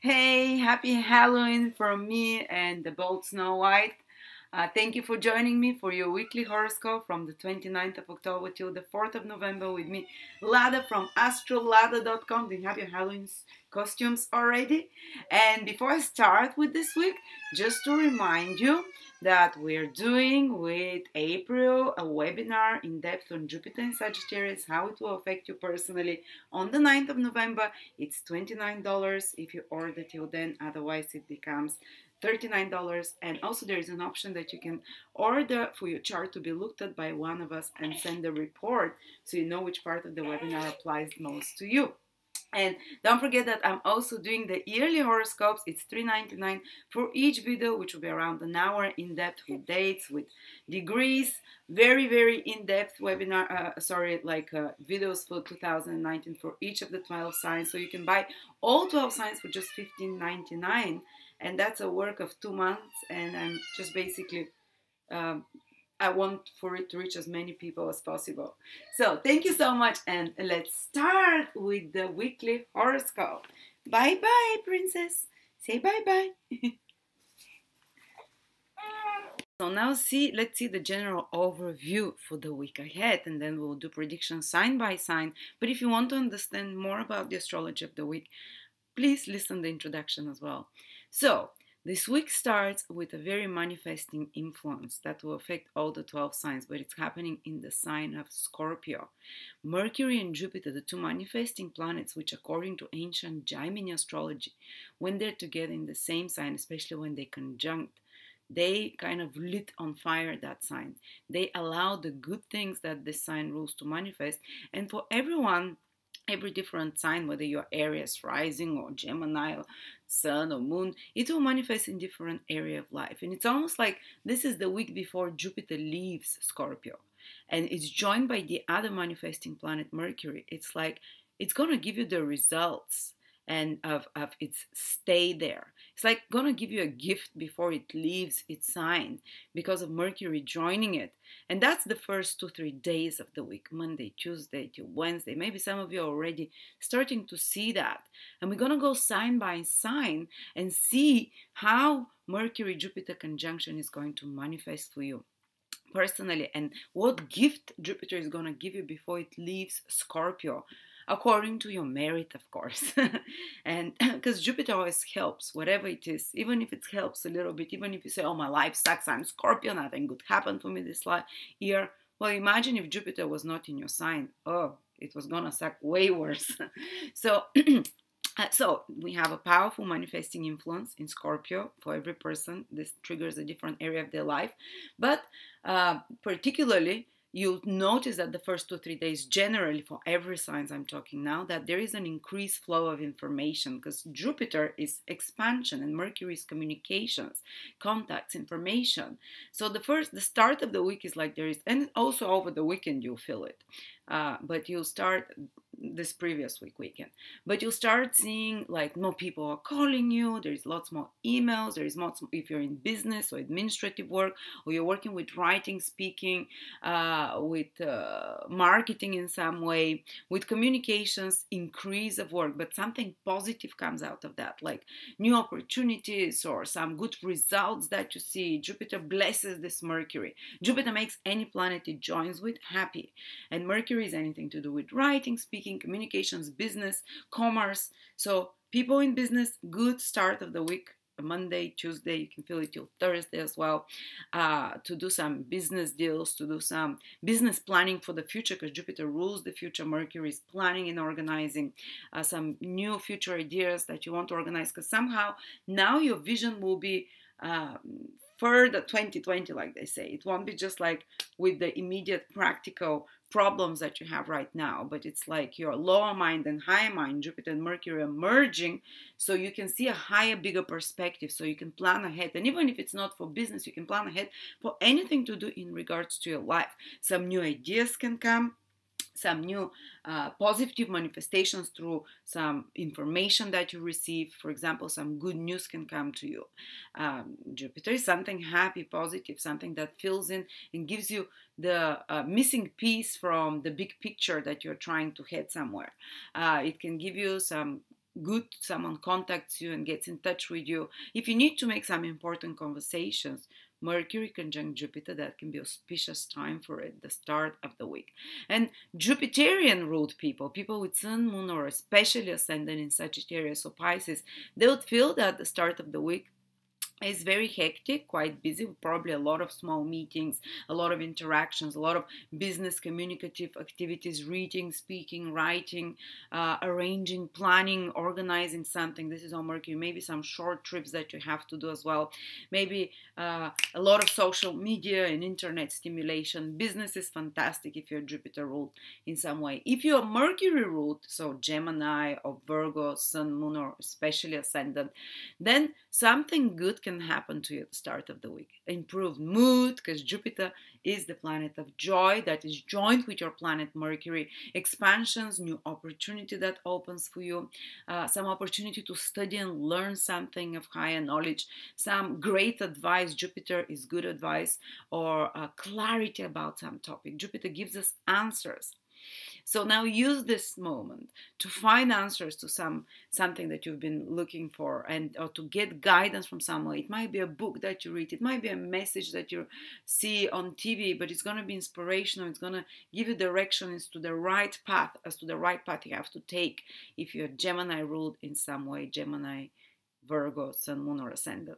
Hey, happy Halloween from me and the bold Snow White. Thank you for joining me for your weekly horoscope from the 29th of October till the 4th of November with me, Lada from astrolada.com. Do you have your Halloween costumes already? And before I start with this week, just to remind you that we're doing with April a webinar in depth on Jupiter and Sagittarius, how it will affect you personally on the 9th of November. It's $29 if you order till then, otherwise it becomes $39. And also there is an option that you can order for your chart to be looked at by one of us and send a report so you know which part of the webinar applies most to you. And don't forget that I'm also doing the yearly horoscopes. It's $3.99 for each video, which will be around an hour in depth with dates, with degrees. Very, very in-depth webinar, videos for 2019 for each of the 12 signs. So you can buy all 12 signs for just $15.99. And that's a work of 2 months. And I'm just basically I want for it to reach as many people as possible. So thank you so much, and let's start with the weekly horoscope. Bye bye, princess. Say bye bye. So now let's see the general overview for the week ahead, and then we'll do predictions sign by sign. But if you want to understand more about the astrology of the week, please listen to the introduction as well. So this week starts with a very manifesting influence that will affect all the 12 signs, but it's happening in the sign of Scorpio. Mercury and Jupiter, the two manifesting planets, which according to ancient Gemini astrology, when they're together in the same sign, especially when they conjunct, they kind of lit on fire that sign. They allow the good things that this sign rules to manifest. And for everyone, every different sign, whether you're Aries rising or Gemini or Sun or Moon, it will manifest in different area of life. And it's almost like this is the week before Jupiter leaves Scorpio and it's joined by the other manifesting planet Mercury. It's like it's going to give you the results and of its stay there. It's like gonna give you a gift before it leaves its sign because of Mercury joining it. And that's the first 2-3 days of the week, Monday, Tuesday till Wednesday. Maybe some of you are already starting to see that. And we're gonna go sign by sign and see how Mercury-Jupiter conjunction is going to manifest for you personally and what gift Jupiter is going to give you before it leaves Scorpio, according to your merit, of course. And because Jupiter always helps, whatever it is, even if it helps a little bit, even if you say, oh, my life sucks, I'm Scorpio, nothing good happened for me this year. Well, imagine if Jupiter was not in your sign. Oh, it was going to suck way worse. So so we have a powerful manifesting influence in Scorpio for every person. This triggers a different area of their life. But particularly, you'll notice that the first 2-3 days, generally for every signs I'm talking now, that there is an increased flow of information because Jupiter is expansion and Mercury is communications, contacts, information. So the start of the week is like there is, and also over the weekend you'll feel it. But you'll start this previous weekend, but you'll start seeing like more people are calling you. There's lots more emails. There is lots more, if you're in business or administrative work, or you're working with writing, speaking, with marketing in some way, with communications, increase of work, but something positive comes out of that, like new opportunities or some good results that you see. Jupiter blesses this Mercury. Jupiter makes any planet it joins with happy, and Mercury is anything to do with writing, speaking, communications, business, commerce. So people in business, good start of the week. Monday, Tuesday, you can feel it till Thursday as well, to do some business deals, to do some business planning for the future, because Jupiter rules the future. Mercury is planning and organizing some new future ideas that you want to organize, because somehow now your vision will be further 2020, like they say. It won't be just like with the immediate practical problems that you have right now, but it's like your lower mind and higher mind, Jupiter and Mercury are merging, so you can see a higher, bigger perspective, so you can plan ahead. And even if it's not for business, you can plan ahead for anything to do in regards to your life. Some new ideas can come, some new positive manifestations through some information that you receive. For example, some good news can come to you. Jupiter is something happy, positive, something that fills in and gives you the missing piece from the big picture that you're trying to head somewhere. It can give you some good. Someone contacts you and gets in touch with you. If you need to make some important conversations, Mercury conjunct Jupiter, that can be auspicious time for it, the start of the week. And Jupiterian ruled people, people with Sun, Moon, or especially ascendant in Sagittarius or Pisces, they would feel that the start of the week is very hectic, quite busy, with probably a lot of small meetings, a lot of interactions, a lot of business communicative activities, reading, speaking, writing, arranging, planning, organizing something. This is on Mercury. Maybe some short trips that you have to do as well. Maybe a lot of social media and internet stimulation. Business is fantastic if you're Jupiter ruled in some way. If you're Mercury ruled, so Gemini or Virgo, Sun, Moon, or especially Ascendant, then something good can happen to you at the start of the week. Improved mood, because Jupiter is the planet of joy that is joined with your planet Mercury. Expansions, new opportunity that opens for you, some opportunity to study and learn something of higher knowledge, some great advice. Jupiter is good advice, or clarity about some topic. Jupiter gives us answers. So now use this moment to find answers to something that you've been looking for, or to get guidance from someone. It might be a book that you read. It might be a message that you see on TV, but it's going to be inspirational. It's going to give you direction as to the right path, you have to take if you're Gemini ruled in some way, Gemini, Virgo, Sun, Moon, or Ascendant.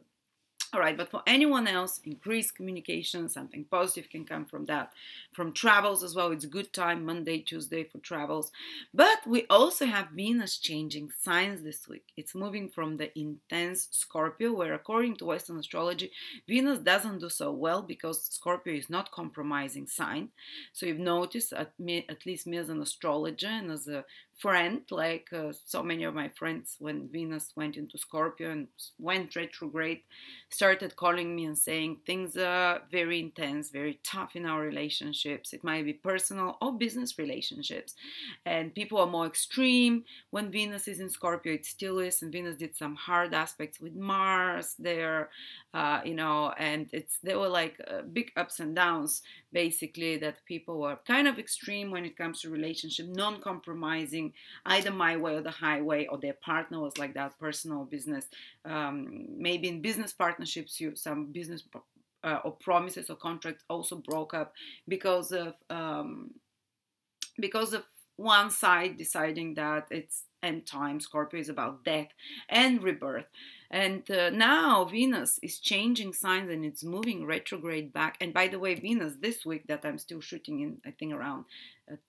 All right, but for anyone else, increased communication, something positive can come from that. From travels as well, it's a good time, Monday, Tuesday for travels. But we also have Venus changing signs this week. It's moving from the intense Scorpio, where according to Western astrology, Venus doesn't do so well because Scorpio is not compromising sign. So you've noticed, at least me as an astrologer and as a friend, like so many of my friends, when Venus went into Scorpio and went retrograde, started calling me and saying things are very intense, very tough in our relationships. It might be personal or business relationships, and people are more extreme. When Venus is in Scorpio, it still is, and Venus did some hard aspects with Mars there, and there were like big ups and downs, basically, that people were kind of extreme when it comes to relationship, non-compromising, either my way or the highway, or their partner was like that, personal or business. Maybe in business partnerships, some business or promises or contracts also broke up because of one side deciding that it's end time. Scorpio is about death and rebirth. And now Venus is changing signs and it's moving retrograde back. And by the way, Venus this week that I'm still shooting in, I think around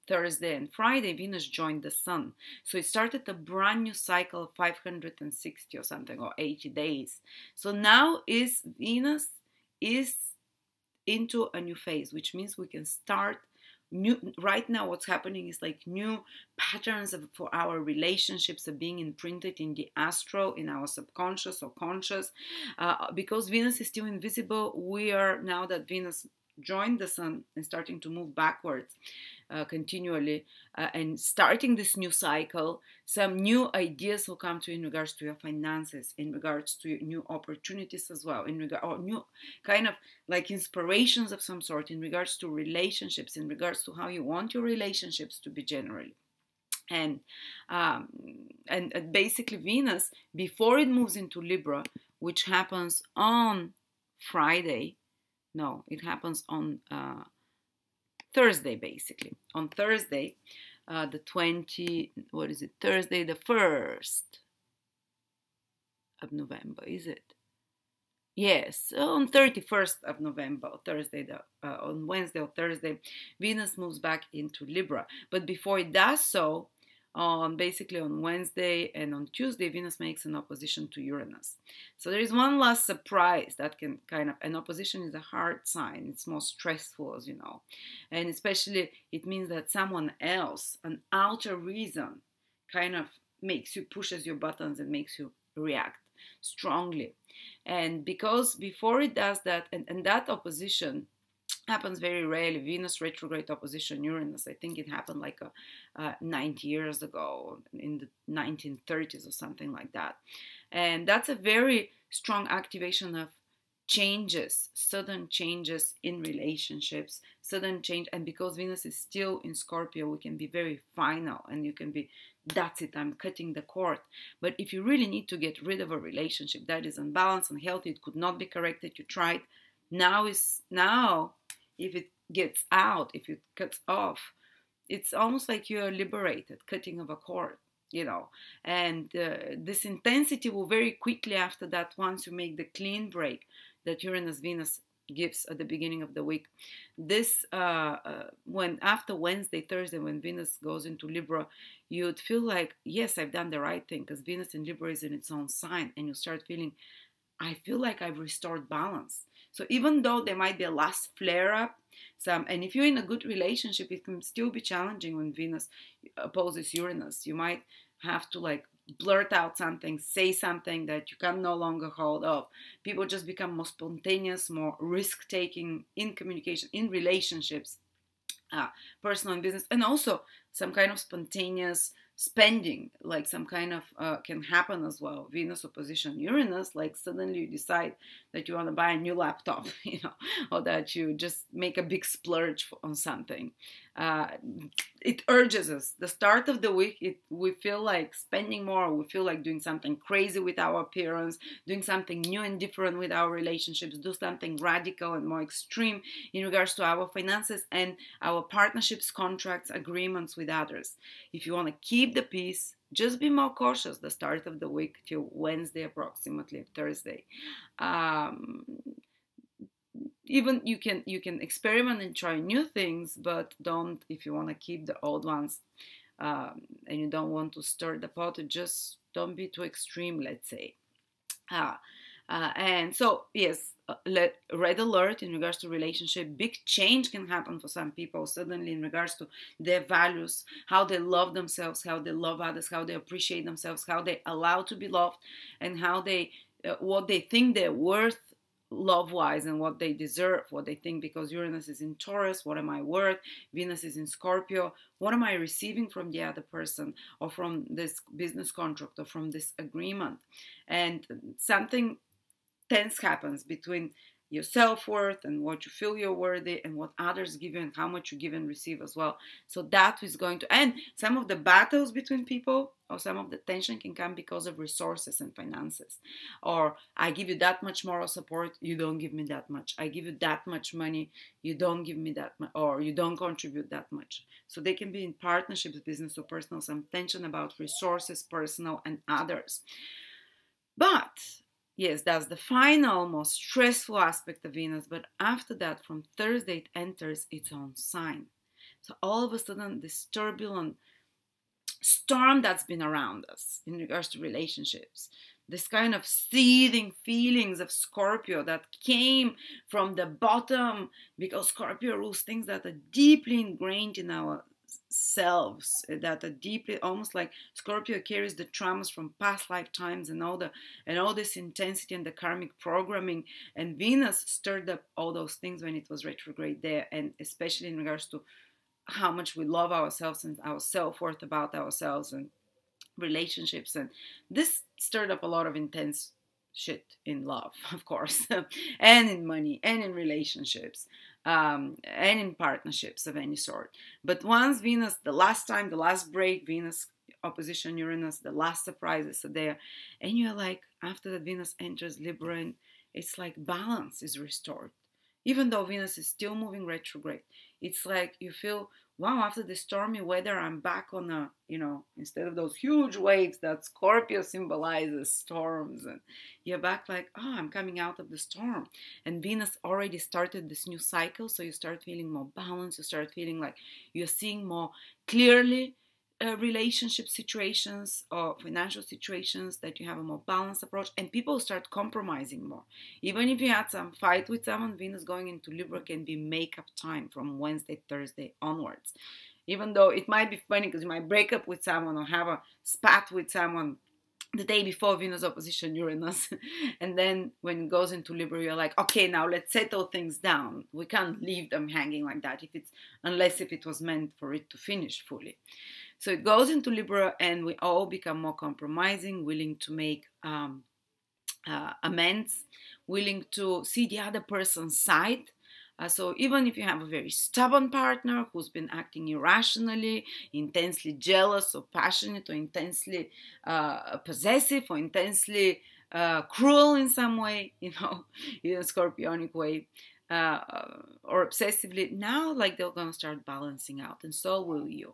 Thursday and Friday, Venus joined the Sun. So it started a brand new cycle of 560 or something, or 80 days. So now Venus is into a new phase, which means we can start right now. What's happening is like new patterns for our relationships are being imprinted in the astro, in our subconscious or conscious, because Venus is still invisible. We are, now that Venus joined the Sun and starting to move backwards continually, and starting this new cycle, some new ideas will come to you in regards to your finances, in regards to new opportunities as well, or new kind of like inspirations of some sort, in regards to relationships, in regards to how you want your relationships to be generally. And basically Venus, before it moves into Libra, which happens on Friday, no, it happens on Thursday, basically. On Thursday, Thursday the 1st of November, is it? Yes, on 31st of November, Thursday, on Wednesday or Thursday, Venus moves back into Libra. But before it does so, basically on Wednesday and on Tuesday, Venus makes an opposition to Uranus. So there is one last surprise that can an opposition is a hard sign. It's more stressful, as you know. And especially it means that someone else, an outer reason, pushes your buttons and makes you react strongly. And because before it does that, and that opposition happens very rarely. Venus retrograde opposition Uranus, I think it happened like 90 years ago, in the 1930s or something like that. And that's a very strong activation of changes, sudden changes in relationships, sudden change. And because Venus is still in Scorpio, we can be very final, and you can be that's it, I'm cutting the cord. But if you really need to get rid of a relationship that is unbalanced, unhealthy, it could not be corrected, you tried, now, if it gets out, if it cuts off, it's almost like you're liberated, cutting of a cord, and this intensity will very quickly after that, once you make the clean break that Uranus Venus gives at the beginning of the week. This when after Wednesday, Thursday, when Venus goes into Libra, you'd feel like, yes, I've done the right thing, because Venus in Libra is in its own sign, and you start feeling, I feel like I've restored balance. So even though there might be a last flare up, and if you're in a good relationship, it can still be challenging when Venus opposes Uranus. You might have to like blurt out something, say something that you can no longer hold off. People just become more spontaneous, more risk-taking in communication, in relationships, personal and business, and also some kind of spontaneous spending, like some kind of can happen as well. Venus opposition Uranus, like suddenly you decide that you want to buy a new laptop, or that you just make a big splurge on something. It urges us. The start of the week, we feel like spending more. We feel like doing something crazy with our appearance, doing something new and different with our relationships, do something radical and more extreme in regards to our finances and our partnerships, contracts, agreements with others. If you want to keep the peace, just be more cautious the start of the week till Wednesday, approximately Thursday. Even you can experiment and try new things, but don't, if you want to keep the old ones, and you don't want to stir the pot, just don't be too extreme, let's say. And so, yes, red alert in regards to relationship. Big change can happen for some people suddenly in regards to their values, how they love themselves, how they love others, how they appreciate themselves, how they allow to be loved, and how they what they think they're worth love-wise, and what they deserve, what they think, because Uranus is in Taurus, what am I worth? Venus is in Scorpio, what am I receiving from the other person, or from this business contract, or from this agreement? And something tense happens between your self-worth and what you feel you're worthy, and what others give you, and how much you give and receive as well. So that is going to end. Some of the battles between people, or some of the tension, can come because of resources and finances. Or I give you that much moral support, you don't give me that much. I give you that much money, you don't give me that much, or you don't contribute that much. So they can be in partnerships, business or personal, some tension about resources, personal and others. But yes, that's the final, most stressful aspect of Venus. But after that, from Thursday, it enters its own sign. So all of a sudden, this turbulent storm that's been around us in regards to relationships, this kind of seething feelings of Scorpio that came from the bottom, because Scorpio rules things that are deeply ingrained in our selves, that are deeply, almost like Scorpio carries the traumas from past lifetimes, and all this intensity and the karmic programming. And Venus stirred up all those things when it was retrograde there, and especially in regards to how much we love ourselves and our self-worth about ourselves and relationships. And this stirred up a lot of intense shit in love, of course, and in money, and in relationships, and in partnerships of any sort. But once Venus, the last break, Venus opposition Uranus, the last surprises are there, and you're like, after that, Venus enters Libra, and it's like balance is restored. Even though Venus is still moving retrograde, it's like you feel, wow, after the stormy weather, I'm back on a, instead of those huge waves that Scorpio symbolizes, storms, and you're back like, oh, I'm coming out of the storm. And Venus already started this new cycle, so you start feeling more balanced, you start feeling like you're seeing more clearly relationship situations or financial situations, that you have a more balanced approach, and people start compromising more. Even if you had some fight with someone, Venus going into Libra can be makeup time from Wednesday, Thursday onwards. Even though it might be funny because you might break up with someone or have a spat with someone the day before Venus opposition Uranus, and then when it goes into Libra, you're like, okay, now let's settle things down. We can't leave them hanging like that unless it was meant for it to finish fully. So it goes into Libra, and we all become more compromising, willing to make amends, willing to see the other person's side, So even if you have a very stubborn partner who's been acting irrationally, intensely jealous or passionate or intensely possessive or intensely cruel in some way, in a scorpionic way, or obsessively, now like they're gonna start balancing out, and so will you.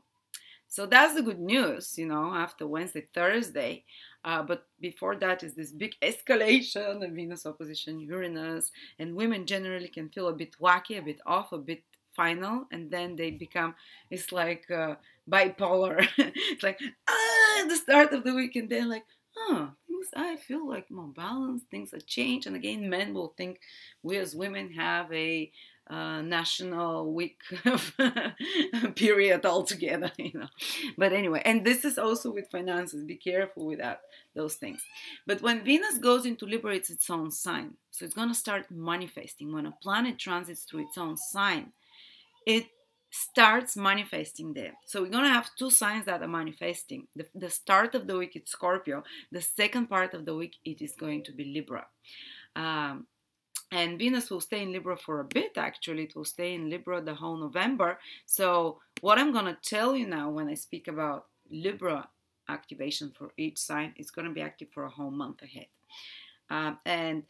So that's the good news, after Wednesday, Thursday. But before that is this big escalation of Venus opposition Uranus, and women generally can feel a bit wacky, a bit off, a bit final, and then they become, it's like bipolar. It's like, the start of the week, and then like, things, I feel like more balanced, things are changed. And again, men will think we as women have a national week period altogether, But anyway, and this is also with finances. Be careful with those things. But when Venus goes into Libra, it's its own sign. So it's going to start manifesting. When a planet transits through its own sign, it starts manifesting there. So we're going to have two signs that are manifesting. The start of the week, it's Scorpio. The second part of the week, it is going to be Libra. And Venus will stay in Libra for a bit, actually. It will stay in Libra the whole November. So what I'm going to tell you now when I speak about Libra activation for each sign, it's going to be active for a whole month ahead. And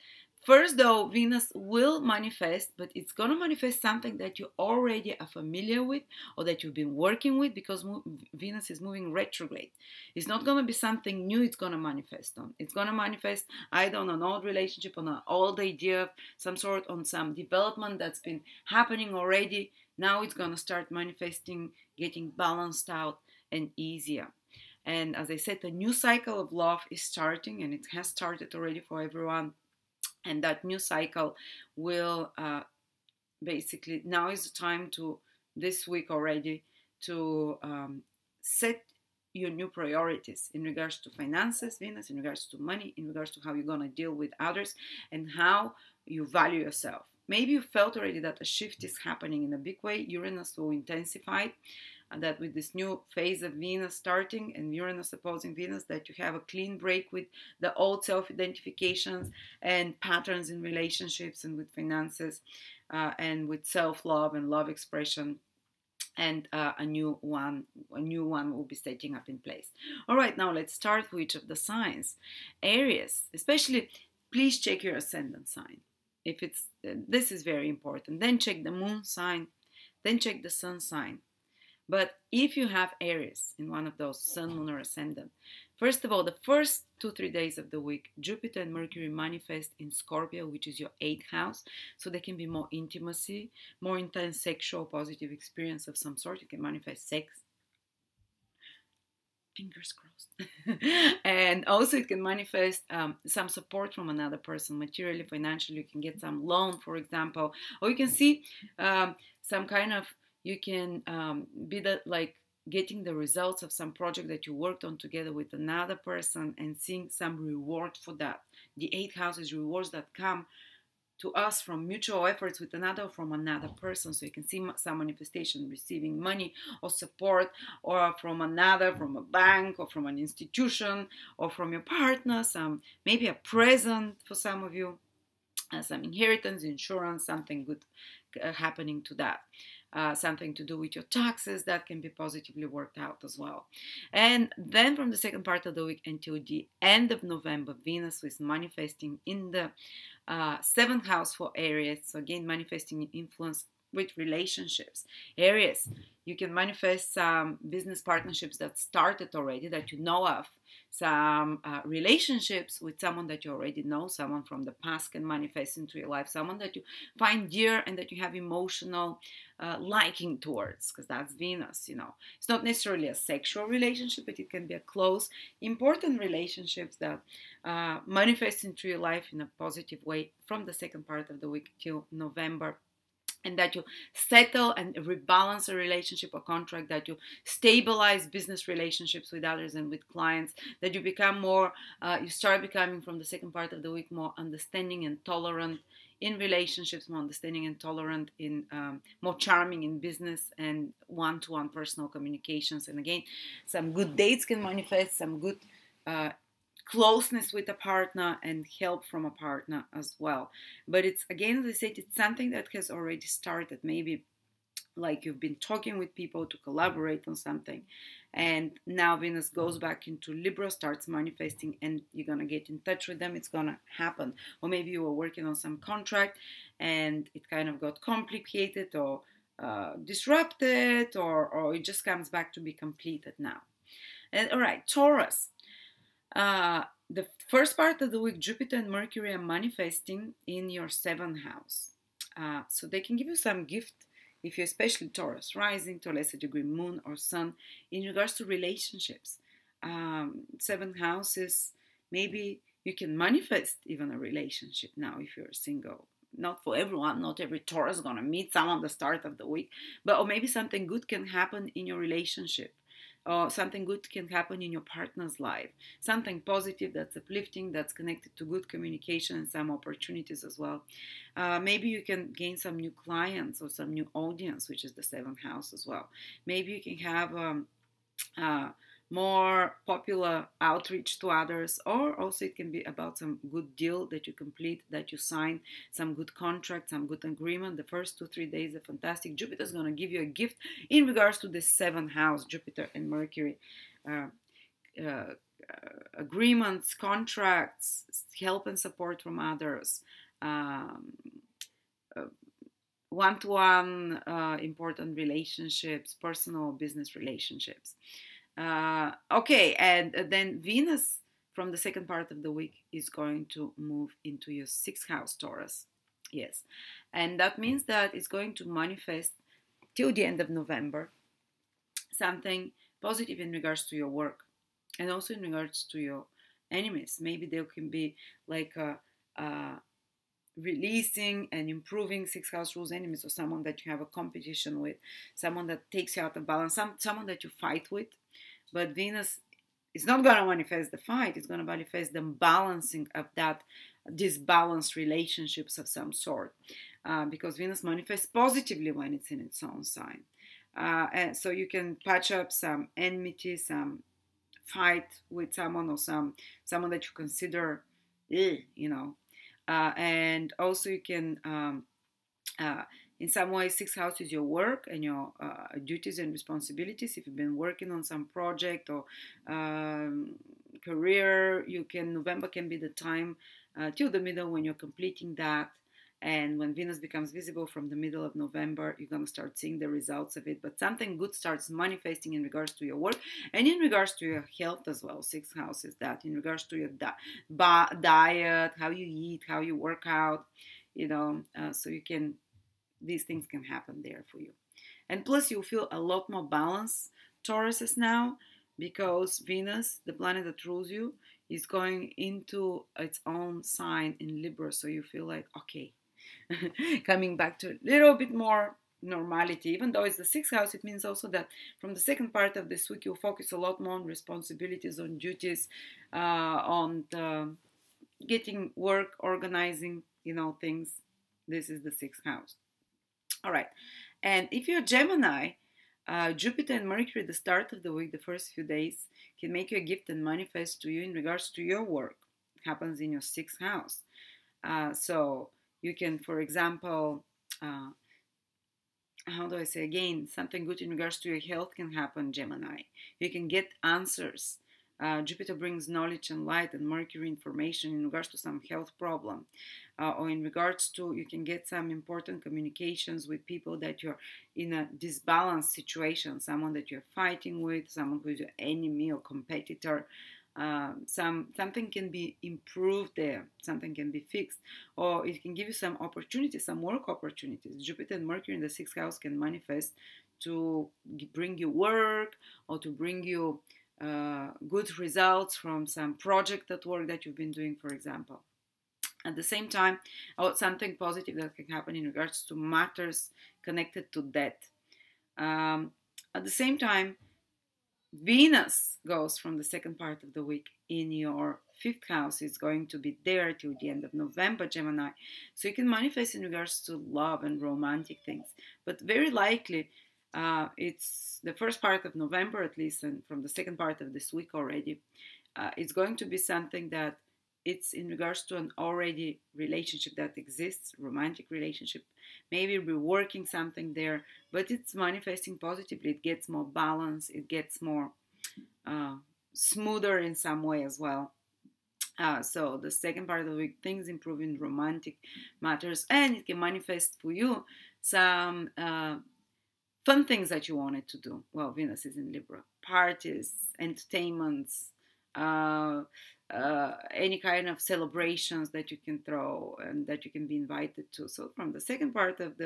first, though, Venus will manifest, but it's going to manifest something that you already are familiar with or that you've been working with, because Venus is moving retrograde. It's not going to be something new it's going to manifest on. It's going to manifest either on an old relationship, on an old idea of some sort, on some development that's been happening already. Now it's going to start manifesting, getting balanced out and easier. And as I said, a new cycle of love is starting, and it has started already for everyone. And that new cycle will basically, now is the time to, this week already, to set your new priorities in regards to finances, Venus, in regards to money, in regards to how you're going to deal with others, and how you value yourself. Maybe you felt already that a shift is happening in a big way. Uranus will intensify. That with this new phase of Venus starting and Uranus opposing Venus, that you have a clean break with the old self-identifications and patterns in relationships and with finances, and with self-love and love expression, and a new one will be setting up in place. All right, now let's start with each of the signs. Aries, especially, please check your ascendant sign. If it's this is very important. Then check the moon sign, then check the sun sign. But if you have Aries in one of those, sun, moon, or ascendant, first of all, the first 2-3 days of the week, Jupiter and Mercury manifest in Scorpio, which is your 8th house. So there can be more intimacy, more intense sexual positive experience of some sort. You can manifest sex. Fingers crossed. And also it can manifest some support from another person, materially, financially. You can get some loan, for example. Or you can see some kind of, you can be that, like, getting the results of some project that you worked on together with another person and seeing some reward for that. The 8th house is rewards that come to us from mutual efforts with another, from another person. So you can see some manifestation, receiving money or support, or from another, from a bank or from an institution or from your partner, some maybe a present for some of you, some inheritance, insurance, something good happening to that. Something to do with your taxes that can be positively worked out as well. And then from the second part of the week until the end of November, Venus is manifesting in the 7th house for Aries. So again, manifesting influence with relationships. Aries, you can manifest some business partnerships that started already, that you know of. Some relationships with someone that you already know, someone from the past can manifest into your life, someone that you find dear and that you have emotional liking towards, because that's Venus, It's not necessarily a sexual relationship, but it can be a close, important relationships that manifest into your life in a positive way from the second part of the week till November. And that you settle and rebalance a relationship or contract, that you stabilize business relationships with others and with clients, that you become more, you start becoming from the second part of the week more understanding and tolerant in relationships, more understanding and tolerant in, more charming in business and one-to-one personal communications. And again, some good dates can manifest, some good closeness with a partner and help from a partner as well. But it's, again, as I said, it's something that has already started. Maybe like you've been talking with people to collaborate on something, and now Venus goes back into Libra, starts manifesting, and you're gonna get in touch with them. It's gonna happen. Or maybe you were working on some contract and it kind of got complicated or disrupted, or it just comes back to be completed now. And all right, Taurus. The first part of the week, Jupiter and Mercury are manifesting in your 7th house. So they can give you some gift if you're especially Taurus, rising, to a lesser degree Moon or Sun, in regards to relationships. 7th house is, maybe you can manifest even a relationship now if you're single. Not for everyone, not every Taurus is going to meet someone at the start of the week, or maybe something good can happen in your relationship. Or something good can happen in your partner's life. Something positive that's uplifting, that's connected to good communication and some opportunities as well. Maybe you can gain some new clients or some new audience, which is the 7th house as well. Maybe you can have more popular outreach to others, or also it can be about some good deal that you complete, that you sign, some good contract, some good agreement. The first 2-3 days are fantastic. Jupiter is going to give you a gift in regards to the 7th house, Jupiter and Mercury. Agreements, contracts, help and support from others, one-to-one important relationships, personal business relationships. Okay, and then Venus from the second part of the week is going to move into your 6th house, Taurus. Yes, and that means that it's going to manifest till the end of November something positive in regards to your work and also in regards to your enemies. Maybe there can be like releasing and improving 6th house rules enemies, or someone that you have a competition with, someone that takes you out of balance, someone that you fight with. But Venus is not going to manifest the fight. It's going to manifest the balancing of that disbalanced relationships of some sort, because Venus manifests positively when it's in its own sign. And so you can patch up some enmity, some fight with someone, or someone that you consider, and also you can, in some way, 6th house is your work and your duties and responsibilities. If you've been working on some project or career, November can be the time till the middle when you're completing that. And when Venus becomes visible from the middle of November, you're going to start seeing the results of it. But something good starts manifesting in regards to your work and in regards to your health as well. 6th house is that, in regards to your diet, how you eat, how you work out, so you can, these things can happen there for you. And plus you feel a lot more balanced, Tauruses, now, because Venus, the planet that rules you, is going into its own sign in Libra. So you feel like, okay, coming back to a little bit more normality. Even though it's the 6th house, it means also that from the second part of this week, you'll focus a lot more on responsibilities, on duties, on getting work, organizing, things. This is the 6th house. All right. And if you're Gemini, Jupiter and Mercury at the start of the week, the first few days, can make you a gift and manifest to you in regards to your work. It happens in your 6th house. So you can, for example, how do I say again, something good in regards to your health can happen, Gemini. You can get answers. Jupiter brings knowledge and light, and Mercury information in regards to some health problem, or in regards to, you can get some important communications with people that you're in a disbalanced situation, someone that you're fighting with, someone who's your enemy or competitor. Something can be improved there, something can be fixed, or it can give you some opportunities, some work opportunities. Jupiter and Mercury in the 6th house can manifest to bring you work, or to bring you good results from some project at work that you've been doing, for example. At the same time, something positive that can happen in regards to matters connected to debt. At the same time, Venus goes from the second part of the week in your 5th house. It's going to be there till the end of November, Gemini. So you can manifest in regards to love and romantic things. But very likely, it's the first part of November at least, and from the second part of this week already, It's going to be something that it's in regards to an already relationship that exists, romantic relationship, maybe reworking something there, but it's manifesting positively. It gets more balance, it gets more smoother in some way as well. So the second part of the week, things improve in romantic matters, and it can manifest for you some fun things that you wanted to do. Well, Venus is in Libra. Parties, entertainments, any kind of celebrations that you can throw and that you can be invited to. So from the second part of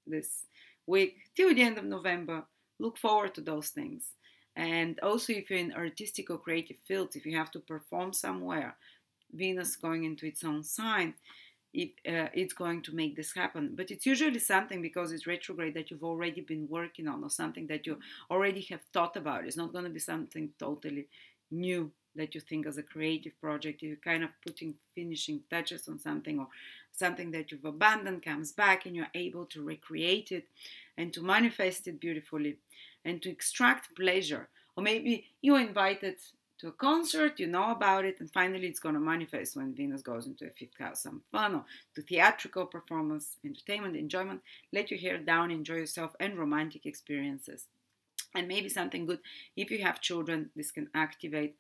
this week till the end of November, look forward to those things. And also, if you're in artistic or creative fields, if you have to perform somewhere, Venus going into its own sign, it's going to make this happen. But it's usually something, because it's retrograde, that you've already been working on, or something that you already have thought about. It's not going to be something totally new that you think as a creative project. You're kind of putting finishing touches on something, or something that you've abandoned comes back, and you're able to recreate it and to manifest it beautifully and to extract pleasure. Or maybe you're invited to a concert, you know about it, and finally it's going to manifest when Venus goes into a fifth house. Some fun, or to theatrical performance, entertainment, enjoyment. Let your hair down, enjoy yourself, and romantic experiences. And maybe something good, if you have children, this can activate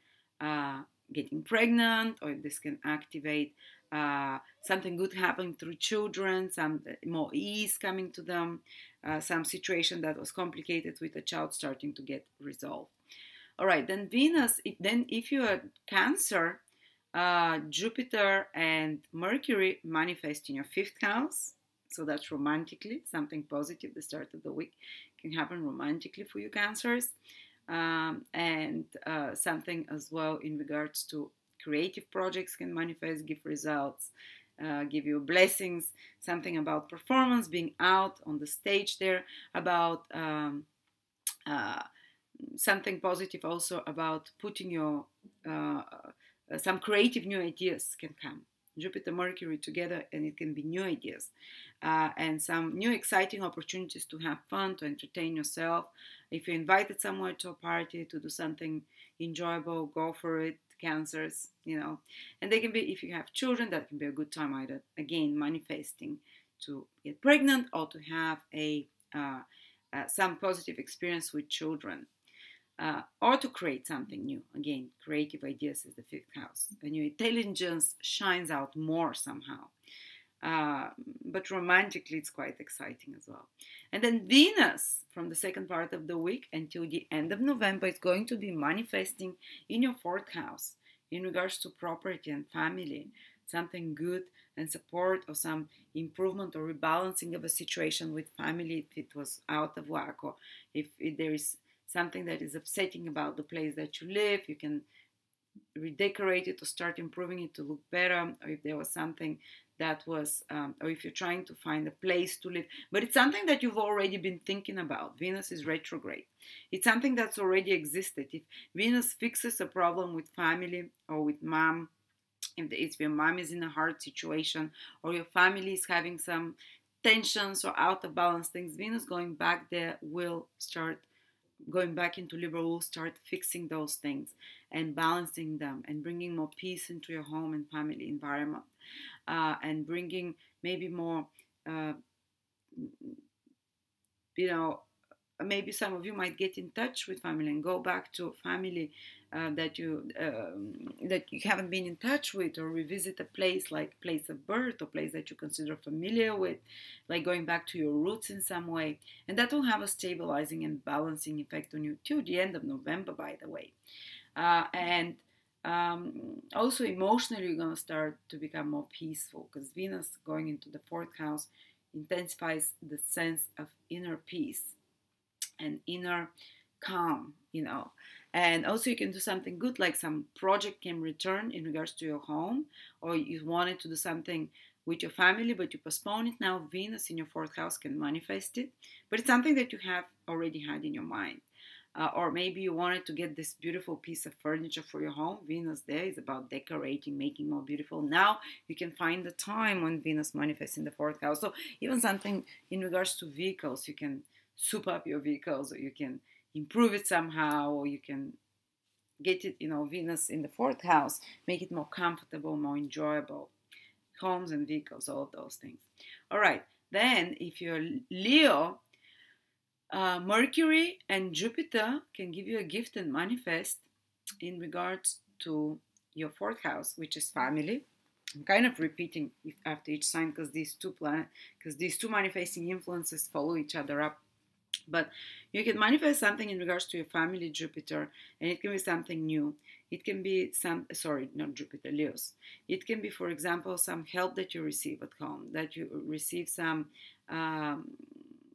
getting pregnant, or this can activate something good happening through children, some more ease coming to them, some situation that was complicated with a child starting to get resolved. All right, then Venus, if you are Cancer, Jupiter and Mercury manifest in your fifth house. So that's romantically, something positive. The start of the week can happen romantically for you Cancers. And something as well in regards to creative projects can manifest, give results, give you blessings, something about performance, being out on the stage there, about something positive also about putting your, some creative new ideas can come. Jupiter, Mercury together, and it can be new ideas and some new exciting opportunities to have fun, to entertain yourself. If you're invited somewhere to a party, to do something enjoyable, go for it, Cancers, you know. And they can be, if you have children, that can be a good time either, again, manifesting to get pregnant or to have a some positive experience with children. Or to create something new. Again, creative ideas is the fifth house. And your intelligence shines out more somehow. But romantically, it's quite exciting as well. And then Venus, from the second part of the week until the end of November, is going to be manifesting in your fourth house in regards to property and family. Something good and support, or some improvement or rebalancing of a situation with family if it was out of whack, or if there is something that is upsetting about the place that you live, you can redecorate it or start improving it to look better. Or if there was something that was, or if you're trying to find a place to live, but it's something that you've already been thinking about. Venus is retrograde. It's something that's already existed. If Venus fixes a problem with family or with mom, if your mom is in a hard situation, or your family is having some tensions or out of balance things, Venus going back there will start going back into Libra, will start fixing those things and balancing them and bringing more peace into your home and family environment, and bringing maybe more, maybe some of you might get in touch with family and go back to family that you haven't been in touch with, or revisit a place like place of birth or place that you consider familiar with, like going back to your roots in some way. And that will have a stabilizing and balancing effect on you till the end of November, by the way. And also emotionally, you're going to start to become more peaceful, because Venus going into the fourth house intensifies the sense of inner peace and inner calm, And also you can do something good, like some project can return in regards to your home, or you wanted to do something with your family, but you postpone it. Now Venus in your fourth house can manifest it, but it's something that you have already had in your mind. Or maybe you wanted to get this beautiful piece of furniture for your home. Venus there is about decorating, making more beautiful. Now you can find the time when Venus manifests in the fourth house. So even something in regards to vehicles, you can soup up your vehicles, or you can improve it somehow, or you can get it, Venus in the fourth house, make it more comfortable, more enjoyable. Homes and vehicles, all of those things. All right. Then, if you're Leo, Mercury and Jupiter can give you a gift and manifest in regards to your fourth house, which is family. I'm kind of repeating after each sign because these two manifesting influences follow each other up. But you can manifest something in regards to your family, Jupiter, and it can be something new. It can be not Jupiter, Leos. It can be, for example, some help that you receive at home, that you receive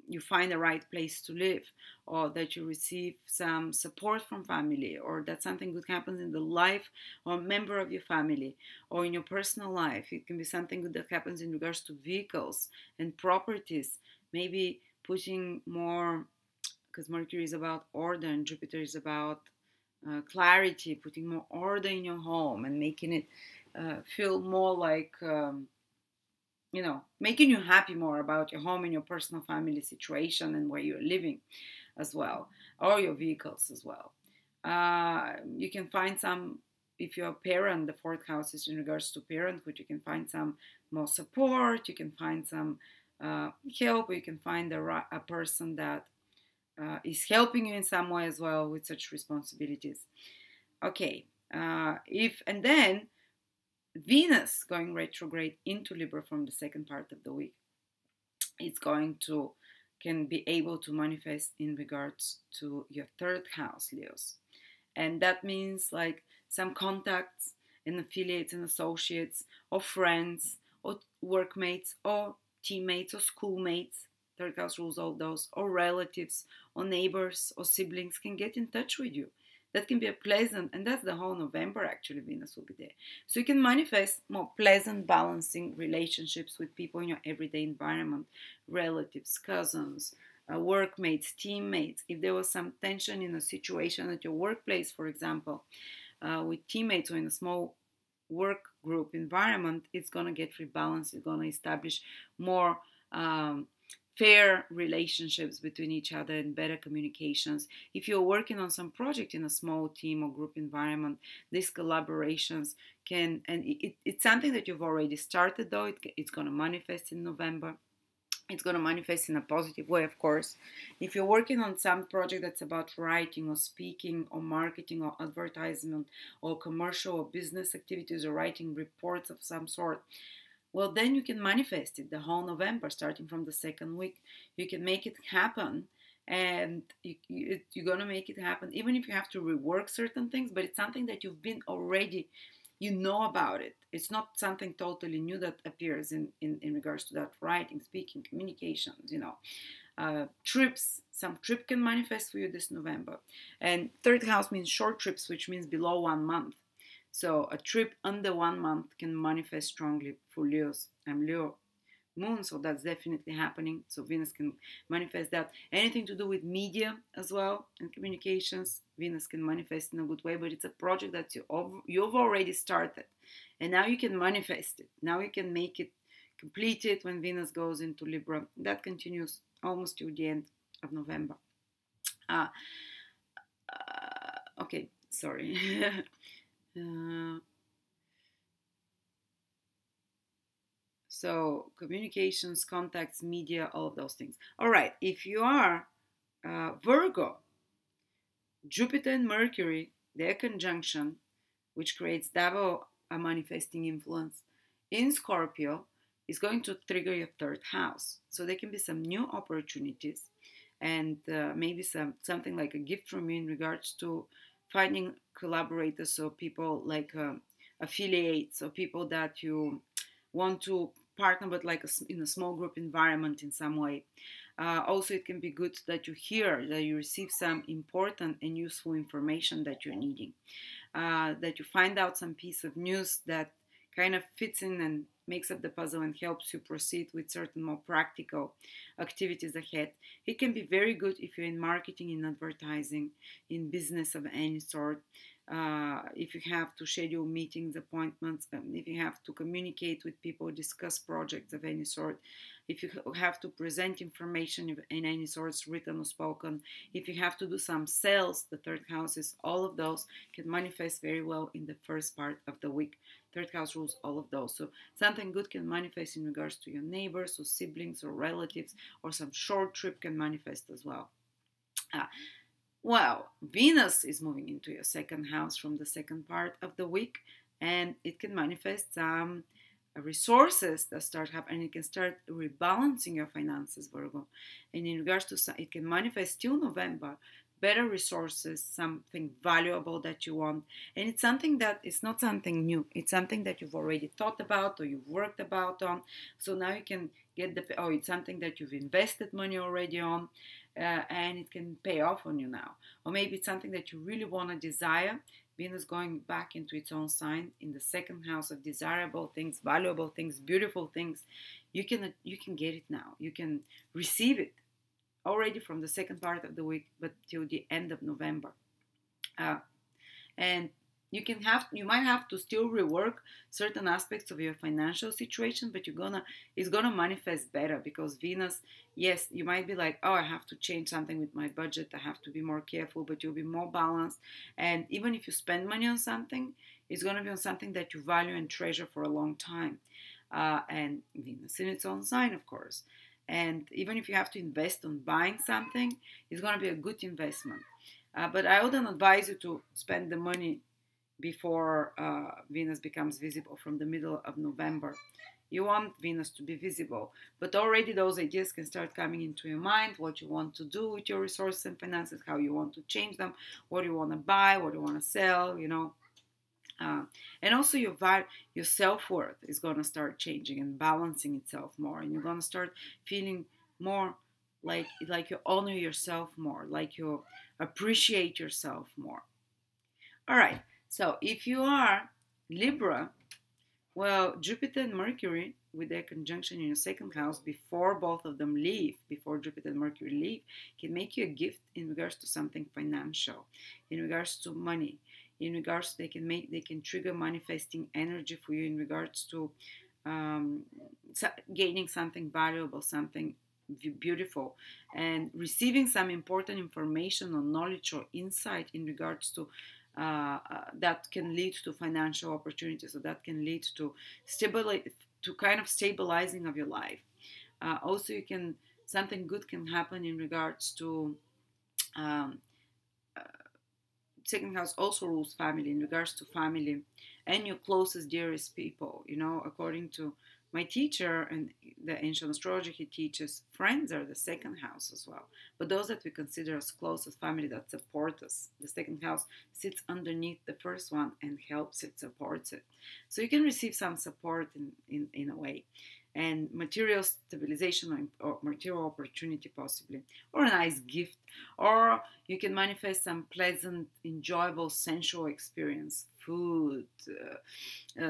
you find the right place to live, or that you receive some support from family, or that something good happens in the life or a member of your family, or in your personal life. It can be something good that happens in regards to vehicles and properties, maybe putting more, because Mercury is about order and Jupiter is about clarity, putting more order in your home and making it feel more like making you happy more about your home and your personal family situation and where you're living as well, or your vehicles as well. You can find some, if you're a parent, the fourth house is in regards to parenthood, you can find some more support, you can find some help, or you can find a person that is helping you in some way as well with such responsibilities. Okay, and then Venus going retrograde into Libra from the second part of the week, it's can be able to manifest in regards to your third house, Leos. And that means like some contacts and affiliates and associates or friends or workmates or teammates or schoolmates, third house rules all those, or relatives or neighbors or siblings can get in touch with you. That can be a pleasant, and that's the whole November actually, Venus will be there. So you can manifest more pleasant, balancing relationships with people in your everyday environment, relatives, cousins, workmates, teammates. If there was some tension in a situation at your workplace, for example, with teammates or in a small work group environment, it's going to get rebalanced. It's going to establish more fair relationships between each other and better communications. If you're working on some project in a small team or group environment, these collaborations can, and it's something that you've already started though, it's going to manifest in November. It's going to manifest in a positive way, of course. If you're working on some project that's about writing or speaking or marketing or advertisement or commercial or business activities or writing reports of some sort, well, then you can manifest it the whole November, starting from the second week. You can make it happen, and you're going to make it happen, even if you have to rework certain things, but it's something that you've been already, you know about it. It's not something totally new that appears in regards to that writing, speaking, communications, trips. Some trip can manifest for you this November. And third house means short trips, which means below 1 month. So a trip under 1 month can manifest strongly for Leos. I'm Leo moon, so that's definitely happening. So Venus can manifest that. Anything to do with media as well and communications, Venus can manifest in a good way, but it's a project that you've already started. And now you can manifest it. Now you can make it, complete it when Venus goes into Libra. That continues almost to the end of November. Okay, sorry. So communications, contacts, media, all of those things. All right, if you are Virgo, Jupiter and Mercury, their conjunction, which creates double a manifesting influence in Scorpio, is going to trigger your third house. So there can be some new opportunities and maybe something like a gift from you in regards to finding collaborators or people like affiliates or people that you want to partner with, like in a small group environment in some way. Also, it can be good that you receive some important and useful information that you're needing, that you find out some piece of news that kind of fits in and makes up the puzzle and helps you proceed with certain more practical activities ahead. It can be very good if you're in marketing, in advertising, in business of any sort. if you have to schedule meetings, appointments, if you have to communicate with people, discuss projects of any sort, if you have to present information in any sorts, written or spoken, if you have to do some sales, the third houses, all of those can manifest very well in the first part of the week. Third house rules all of those. So something good can manifest in regards to your neighbors or siblings or relatives, or some short trip can manifest as well. Well, Venus is moving into your second house from the second part of the week, and it can manifest some resources that start happening. It can start rebalancing your finances, Virgo. And in regards to, it can manifest till November, better resources, something valuable that you want. And it's something that is not something new. It's something that you've already thought about or you've worked about on. So now you can get it's something that you've invested money already on. And it can pay off on you now. Or maybe it's something that you really want to desire. Venus going back into its own sign in the second house of desirable things, valuable things, beautiful things. You can get it now. You can receive it already from the second part of the week, but till the end of November. And you might have to still rework certain aspects of your financial situation, but it's gonna manifest better, because Venus, yes, you might be like, oh, I have to change something with my budget, I have to be more careful, but you'll be more balanced. And even if you spend money on something, it's gonna be on something that you value and treasure for a long time. And Venus in its own sign, of course. And even if you have to invest on buying something, it's gonna be a good investment. But I wouldn't advise you to spend the money before Venus becomes visible from the middle of November. You want Venus to be visible, but already those ideas can start coming into your mind, what you want to do with your resources and finances, how you want to change them, what you want to buy, what you want to sell, and also your self-worth is going to start changing and balancing itself more, and you're going to start feeling more like you honor yourself more, like you appreciate yourself more. All right. So if you are Libra, well, Jupiter and Mercury, with their conjunction in your second house, before both of them leave, before Jupiter and Mercury leave, can make you a gift in regards to something financial, in regards to money, in regards to, they can trigger manifesting energy for you in regards to gaining something valuable, something beautiful, and receiving some important information or knowledge or insight in regards to that can lead to financial opportunities, or that can lead to kind of stabilizing of your life. Also, something good can happen in regards to second house also rules family, in regards to family and your closest, dearest people. According to my teacher and the ancient astrology he teaches, friends are the second house as well. But those that we consider as closest family that support us, the second house sits underneath the first one and helps it, supports it. So you can receive some support in a way. And material stabilization or material opportunity possibly, or a nice gift, or you can manifest some pleasant, enjoyable, sensual experience, food,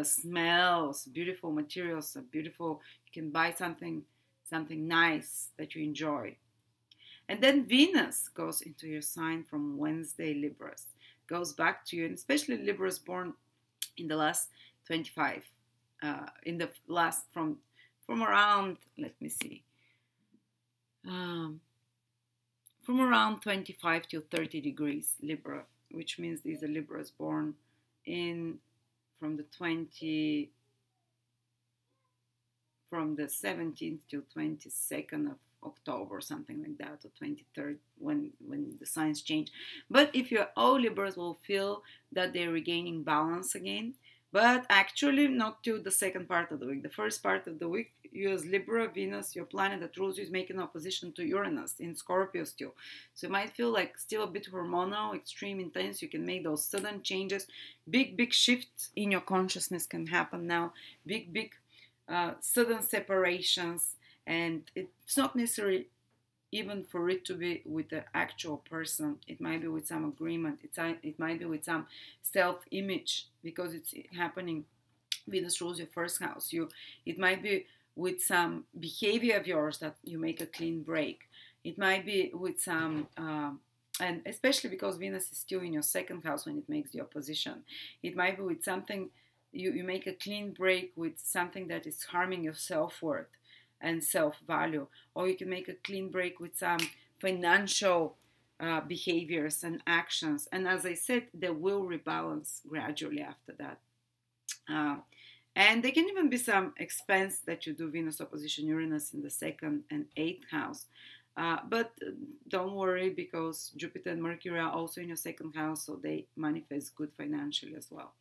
smells, beautiful materials, beautiful. You can buy something nice that you enjoy. And then Venus goes into your sign from Wednesday, Libras, goes back to you, and especially Libras born in the last 25, from around, let me see, from around 25 to 30 degrees Libra, which means these are Libras born from the 17th to 22nd of October, something like that, or 23rd, when the signs change. But if you're all Libras, will feel that they're regaining balance again. But actually not till the second part of the week. The first part of the week, you as Libra, Venus, your planet that rules you, is making opposition to Uranus in Scorpio still. So you might feel like still a bit hormonal, extreme, intense. You can make those sudden changes. Big shifts in your consciousness can happen now. Big sudden separations. And it's not necessarily even for it to be with the actual person. It might be with some agreement. It might be with some self-image, because it's happening. Venus rules your first house. It might be with some behavior of yours that you make a clean break. It might be with some And especially because Venus is still in your second house when it makes the opposition. It might be with something, you make a clean break with something that is harming your self-worth and self-value. Or you can make a clean break with some financial behaviors and actions. And as I said, they will rebalance gradually after that. Uh, and there can even be some expense that you do Venus opposition Uranus in the second and eighth house. But don't worry, because Jupiter and Mercury are also in your second house, so they manifest good financially as well.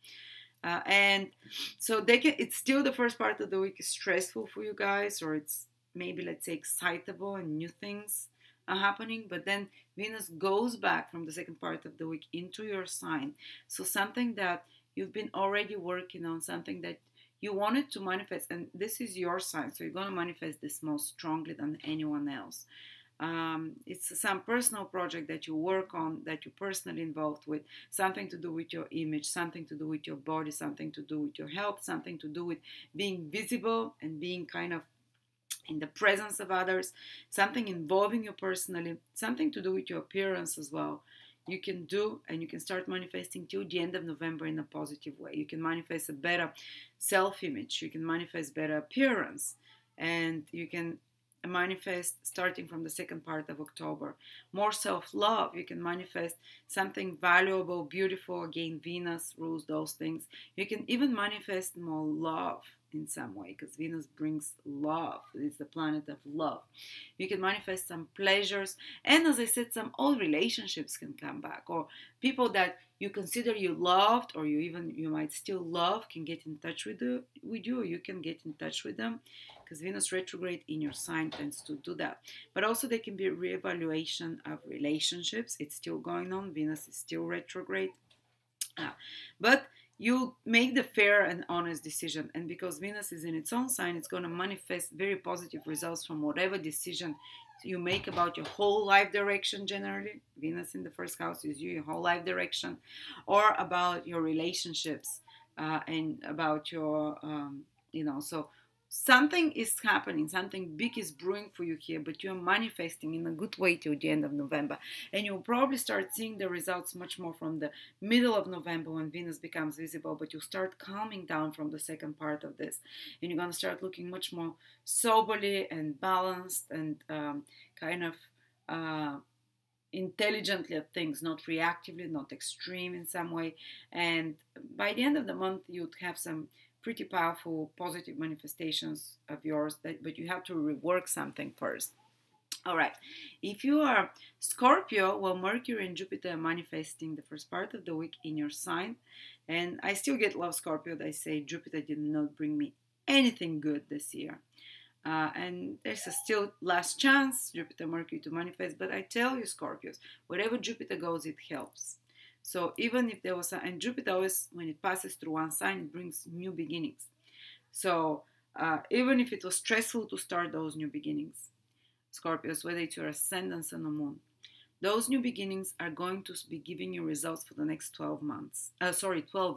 And so it's still the first part of the week is stressful for you guys, or it's maybe, let's say, excitable and new things are happening. But then Venus goes back from the second part of the week into your sign. So something that you've been already working on, something that you wanted to manifest, and this is your sign, so you're going to manifest this most strongly than anyone else. It's some personal project that you work on, that you're personally involved with, something to do with your image, something to do with your body, something to do with your health, something to do with being visible and being kind of in the presence of others, something involving you personally, something to do with your appearance as well. You can do, and you can start manifesting till the end of November in a positive way. You can manifest a better self-image, you can manifest better appearance, and you can manifest starting from the second part of October. More self-love, you can manifest something valuable, beautiful. Again, Venus rules those things. You can even manifest more love in some way, because Venus brings love. It's the planet of love. You can manifest some pleasures, and as I said, some old relationships can come back, or people that you consider you loved, or you might still love, can get in touch with you. You can get in touch with them, because Venus retrograde in your sign tends to do that. But also there can be a reevaluation of relationships. It's still going on. Venus is still retrograde. But you make the fair and honest decision. And because Venus is in its own sign, it's going to manifest very positive results from whatever decision you make about your whole life direction generally. Venus in the first house is your whole life direction, or about your relationships and about your, so something is happening, something big is brewing for you here, but you're manifesting in a good way till the end of November. And you'll probably start seeing the results much more from the middle of November when Venus becomes visible, but you'll start calming down from the second part of this. And you're going to start looking much more soberly and balanced and kind of intelligently at things, not reactively, not extreme in some way. And by the end of the month, you'd have some pretty powerful positive manifestations of yours, but you have to rework something first. All right, if you are Scorpio, well, Mercury and Jupiter are manifesting the first part of the week in your sign, and I still get love, Scorpio. They say Jupiter did not bring me anything good this year, and there's a still last chance, Jupiter Mercury, to manifest. But I tell you, Scorpios, wherever Jupiter goes, it helps. So even if there was, and Jupiter always, when it passes through one sign, it brings new beginnings. So even if it was stressful to start those new beginnings, Scorpios, whether it's your ascendant, sun, or moon, those new beginnings are going to be giving you results for the next 12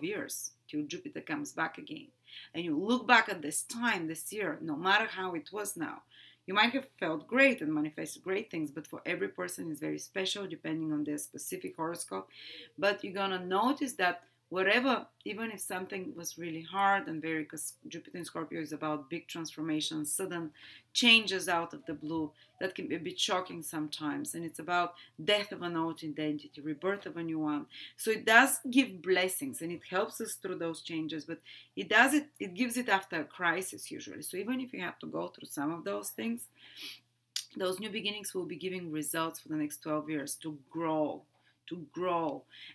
years, till Jupiter comes back again. And you look back at this time, this year, no matter how it was now, you might have felt great and manifested great things, but for every person it's very special depending on their specific horoscope. But you're going to notice that whatever, even if something was really hard and very, because Jupiter in Scorpio is about big transformations, sudden changes out of the blue, that can be a bit shocking sometimes. And it's about death of an old identity, rebirth of a new one. So it does give blessings and it helps us through those changes, but it gives it after a crisis usually. So even if you have to go through some of those things, those new beginnings will be giving results for the next 12 years to grow.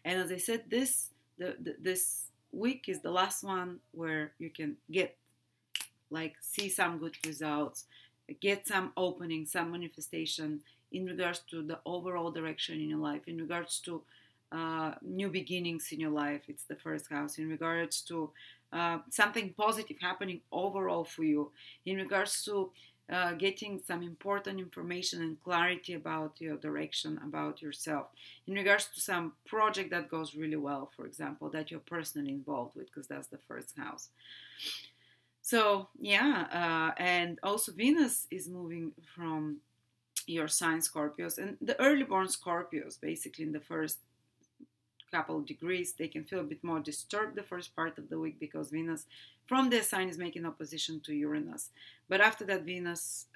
And as I said, this week is the last one where you can see some good results, get some opening, some manifestation in regards to the overall direction in your life, in regards to new beginnings in your life. It's the first house. In regards to something positive happening overall for you, in regards to getting some important information and clarity about your direction, about yourself, in regards to some project that goes really well, for example, that you're personally involved with, because that's the first house. So yeah, and also Venus is moving from your sign Scorpios, and the early born Scorpios, basically in the first couple of degrees, they can feel a bit more disturbed the first part of the week because Venus from their sign is making opposition to Uranus. But after that, Venus,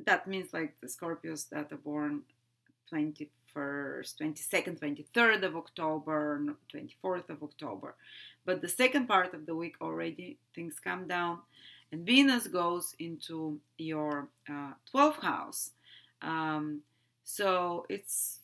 that means like the Scorpios that are born 21st, 22nd, 23rd of October, 24th of October. But the second part of the week already things calm down, and Venus goes into your 12th house. So it's,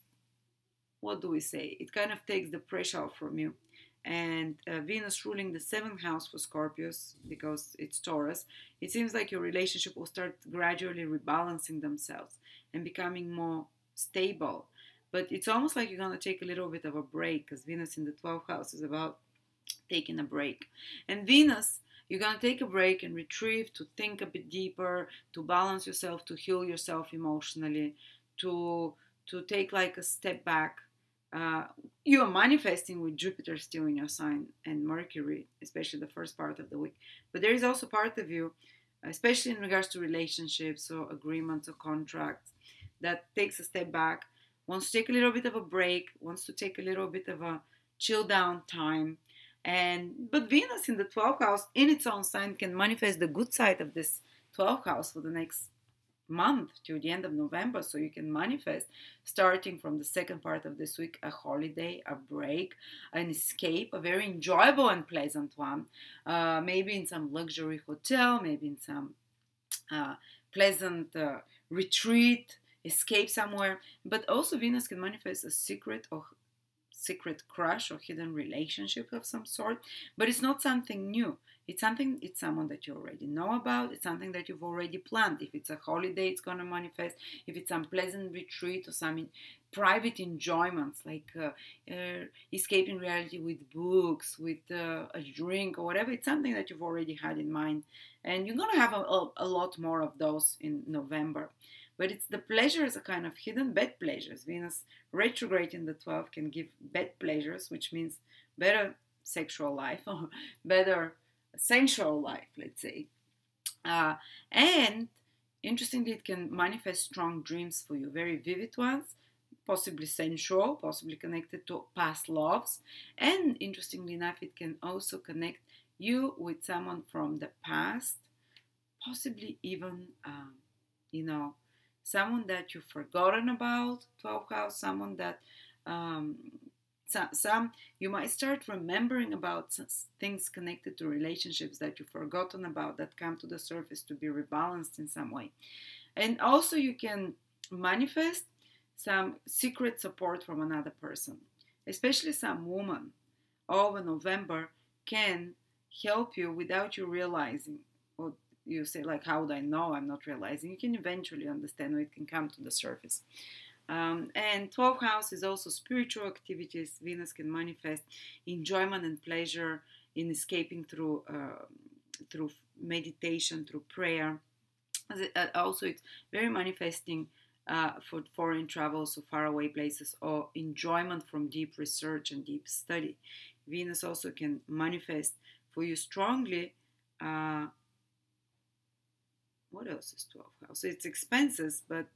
what do we say? It kind of takes the pressure off from you. And Venus ruling the 7th house for Scorpios, because it's Taurus, it seems like your relationship will start gradually rebalancing themselves and becoming more stable. But it's almost like you're going to take a little bit of a break, because Venus in the 12th house is about taking a break. And Venus, you're going to take a break and retrieve, to think a bit deeper, to balance yourself, to heal yourself emotionally, to take like a step back. You are manifesting with Jupiter still in your sign and Mercury, especially the first part of the week. But there is also part of you, especially in regards to relationships or agreements or contracts, that takes a step back, wants to take a little bit of a break, wants to take a little bit of a chill down time. But Venus in the 12th house in its own sign can manifest the good side of this 12th house for the next month to the end of November. So you can manifest, starting from the second part of this week, a holiday, a break, an escape, a very enjoyable and pleasant one, maybe in some luxury hotel, maybe in some pleasant retreat, escape somewhere. But also Venus can manifest a secret crush or hidden relationship of some sort, but it's not something new. It's someone that you already know about. It's something that you've already planned. If it's a holiday, it's going to manifest. If it's some pleasant retreat or some private enjoyments, like escaping reality with books, with a drink or whatever, it's something that you've already had in mind. And you're going to have a lot more of those in November. But it's the pleasures are kind of hidden, bad pleasures. Venus retrograde in the 12th can give bad pleasures, which means better sexual life or better sensual life, let's say. And interestingly, it can manifest strong dreams for you, very vivid ones, possibly sensual, possibly connected to past loves. And interestingly enough, it can also connect you with someone from the past, possibly even, someone that you've forgotten about, 12th house, someone that you might start remembering about things connected to relationships that you've forgotten about, that come to the surface to be rebalanced in some way. And also you can manifest some secret support from another person, especially some woman over November can help you without you realizing. Or you say, like, how would I know? I'm not realizing. You can eventually understand, or it can come to the surface. And 12th house is also spiritual activities. Venus can manifest enjoyment and pleasure in escaping through meditation, through prayer. Also, it's very manifesting for foreign travels to faraway places, or enjoyment from deep research and deep study. Venus also can manifest for you strongly. What else is 12th house? It's expenses, but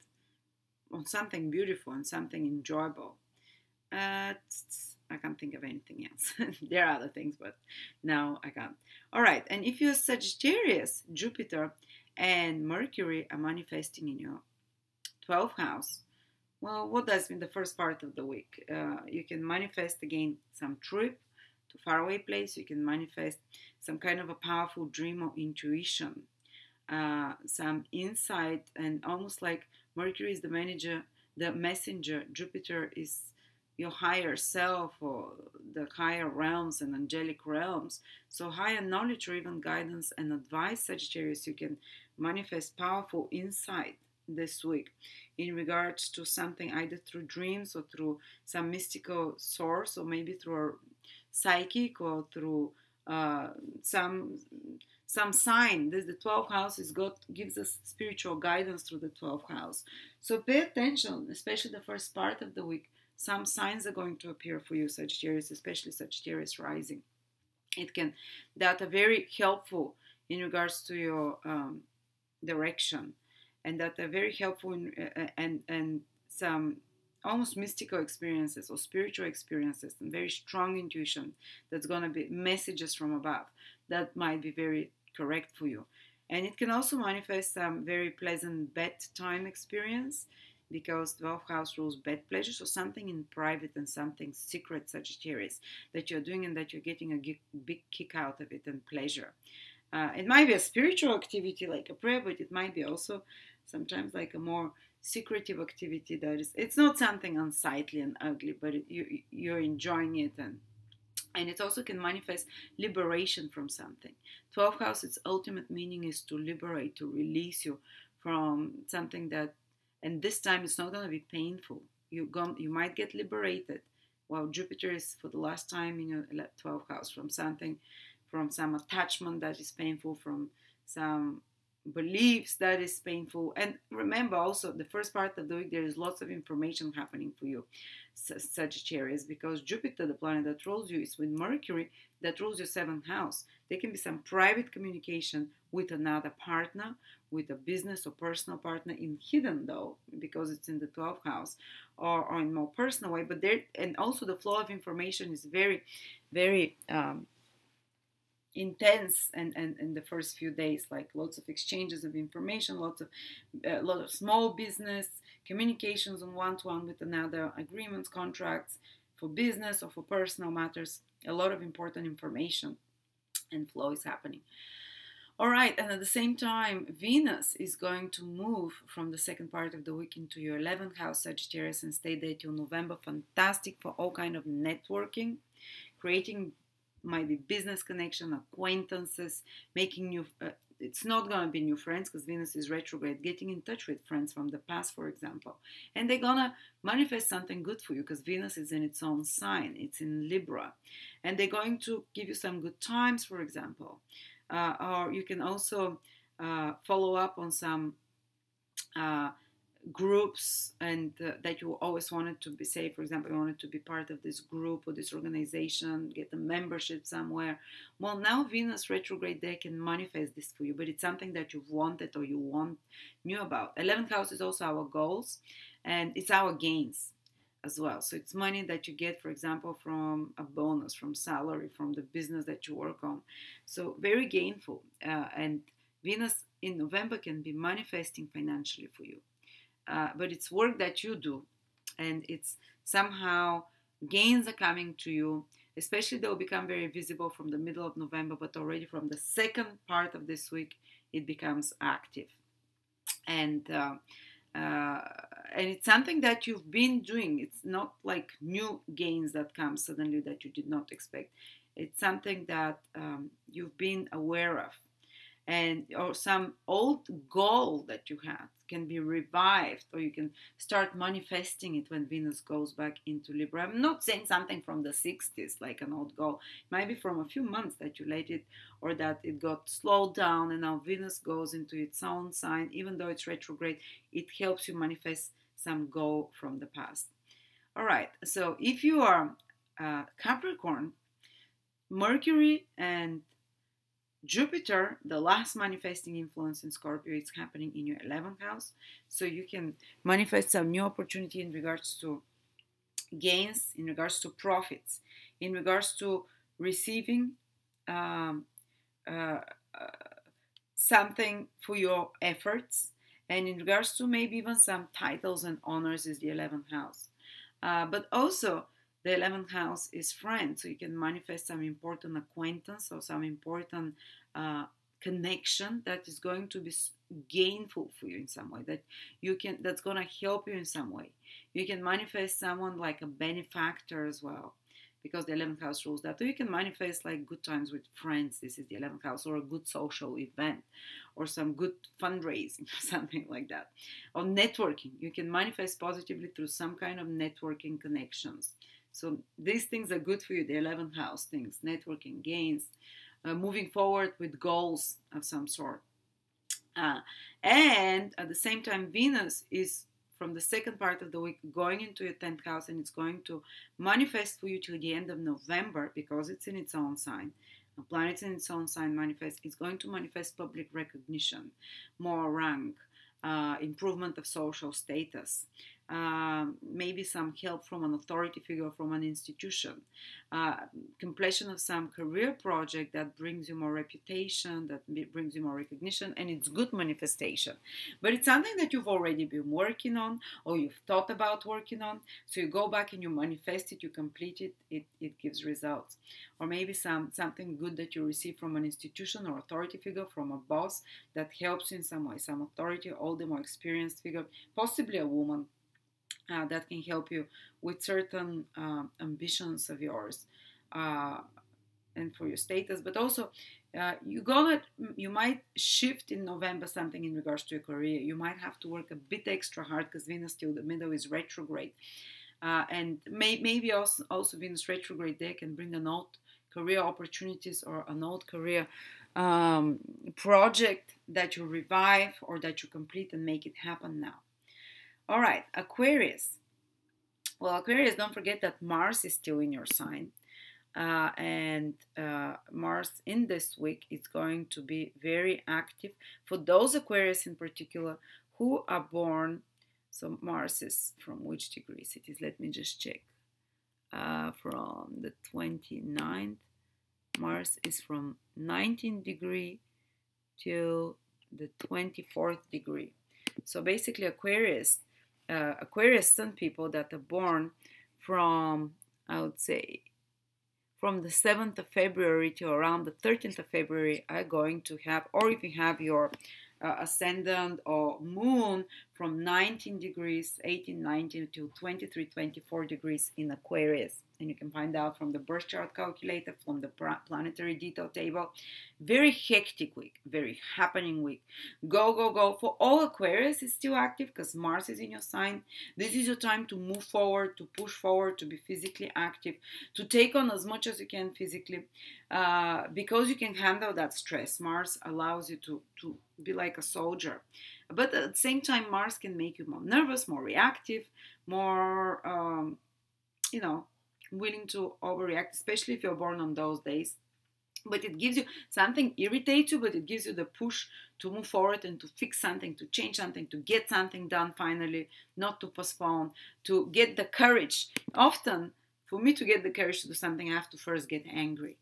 on something beautiful and something enjoyable. I can't think of anything else. There are other things, but no, I can't. All right, and if you're Sagittarius, Jupiter and Mercury are manifesting in your 12th house. Well, what does mean the first part of the week? You can manifest again some trip to faraway place. You can manifest some kind of a powerful dream or intuition. Some insight, and almost like Mercury is the messenger. Jupiter is your higher self, or the higher realms and angelic realms. So higher knowledge or even guidance and advice, Sagittarius, you can manifest powerful insight this week in regards to something, either through dreams or through some mystical source, or maybe through a psychic, or through some sign. The 12th house gives us spiritual guidance through the 12th house. So pay attention, especially the first part of the week. Some signs are going to appear for you, Sagittarius, especially Sagittarius rising. That are very helpful in regards to your direction. and that are very helpful in, and some almost mystical experiences or spiritual experiences and very strong intuition that's going to be messages from above that might be very correct for you. And it can also manifest some very pleasant bedtime experience because 12th house rules bed pleasure, so something in private and something secret, Sagittarius, that you're doing and that you're getting a big kick out of it and pleasure. It might be a spiritual activity like a prayer, but it might be also sometimes like a more secretive activity that is, it's not something unsightly and ugly, but you're enjoying it, and it also can manifest liberation from something. 12th house, its ultimate meaning is to liberate, to release you from something that, and this time it's not going to be painful. You might get liberated, while Jupiter is for the last time in your 12th house from something, from some attachment that is painful, from some beliefs that is painful. And remember also, the first part of the week, there is lots of information happening for you, Sagittarius, because Jupiter, the planet that rules you, is with Mercury that rules your 7th house. There can be some private communication with another partner, with a business or personal partner, in hidden though, because it's in the 12th house, or in more personal way. But there, and also the flow of information is very, very intense, and in the first few days, like lots of exchanges of information, lot of small business communications on one-to-one with another, agreements, contracts for business or for personal matters. A lot of important information and flow is happening. All right, and at the same time, Venus is going to move from the second part of the week into your 11th house, Sagittarius, and stay there till November. Fantastic for all kind of networking, creating might be business connection, acquaintances, making new, it's not going to be new friends because Venus is retrograde, getting in touch with friends from the past, for example. And they're going to manifest something good for you because Venus is in its own sign. It's in Libra. And they're going to give you some good times, for example. Or you can also follow up on some groups and that you always wanted to be, say for example you wanted to be part of this group or this organization, get a membership somewhere. Well, now Venus retrograde, they can manifest this for you, but it's something that you've wanted or knew about. 11th house is also our goals and it's our gains as well. So it's money that you get, for example, from a bonus, from salary, from the business that you work on. So very gainful, and Venus in November can be manifesting financially for you. But it's work that you do, and it's somehow gains are coming to you. Especially they will become very visible from the middle of November, but already from the second part of this week it becomes active, and it's something that you've been doing. It's not like new gains that come suddenly that you did not expect. It's something that you've been aware of, and or some old goal that you had can be revived, or you can start manifesting it when Venus goes back into Libra. I'm not saying something from the 60s like an old goal. It might be from a few months that you let it, or that it got slowed down and now Venus goes into its own sign. Even though it's retrograde, it helps you manifest some goal from the past. All right, so if you are Capricorn, Mercury and Jupiter, the last manifesting influence in Scorpio, is happening in your 11th house. So you can manifest some new opportunity in regards to gains, in regards to profits, in regards to receiving something for your efforts, and in regards to maybe even some titles and honors is the 11th house. But also, the 11th house is friends, so you can manifest some important acquaintance or some important connection that is going to be gainful for you in some way, that's going to help you in some way. You can manifest someone like a benefactor as well, because the 11th house rules that. Or you can manifest like good times with friends. This is the 11th house, or a good social event, or some good fundraising, or something like that. Or networking. You can manifest positively through some kind of networking connections. So these things are good for you, the 11th house things, networking, gains, moving forward with goals of some sort. And at the same time, Venus is from the second part of the week going into your 10th house, and it's going to manifest for you till the end of November because it's in its own sign. A planet in its own sign manifests. It's going to manifest public recognition, more rank, improvement of social status, maybe some help from an authority figure, from an institution, completion of some career project that brings you more reputation, that brings you more recognition, and it's good manifestation. But it's something that you've already been working on, or you've thought about working on, so you go back and you manifest it, you complete it, it gives results. Or maybe something good that you receive from an institution or authority figure, from a boss that helps you in some way, some authority, all the more experienced figure, possibly a woman, that can help you with certain ambitions of yours, and for your status. But also you might shift in November something in regards to your career. You might have to work a bit extra hard because Venus till the middle is retrograde, and maybe also Venus retrograde there can bring an old career opportunities or an old career project that you revive or that you complete and make it happen now. All right, Aquarius. Well, Aquarius, don't forget that Mars is still in your sign. And Mars in this week is going to be very active for those Aquarius in particular who are born. So Mars is from which degrees it is? Let me just check. From the 29th. Mars is from 19th degree till the 24th degree. So basically Aquarius sun people that are born from, I would say, from the 7th of February to around the 13th of February are going to have, or if you have your ascendant or moon from 19 degrees, 18, 19 to 23, 24 degrees in Aquarius. And you can find out from the birth chart calculator, from the planetary detail table. Very hectic week, very happening week. Go, go, go. For all Aquarius is still active because Mars is in your sign. This is your time to move forward, to push forward, to be physically active, to take on as much as you can physically, because you can handle that stress. Mars allows you to be like a soldier. But at the same time, Mars can make you more nervous, more reactive, more, willing to overreact, especially if you're born on those days. But it gives you something, irritates you, but it gives you the push to move forward and to fix something, to change something, to get something done finally, not to postpone, to get the courage. Often, for me to get the courage to do something, I have to first get angry.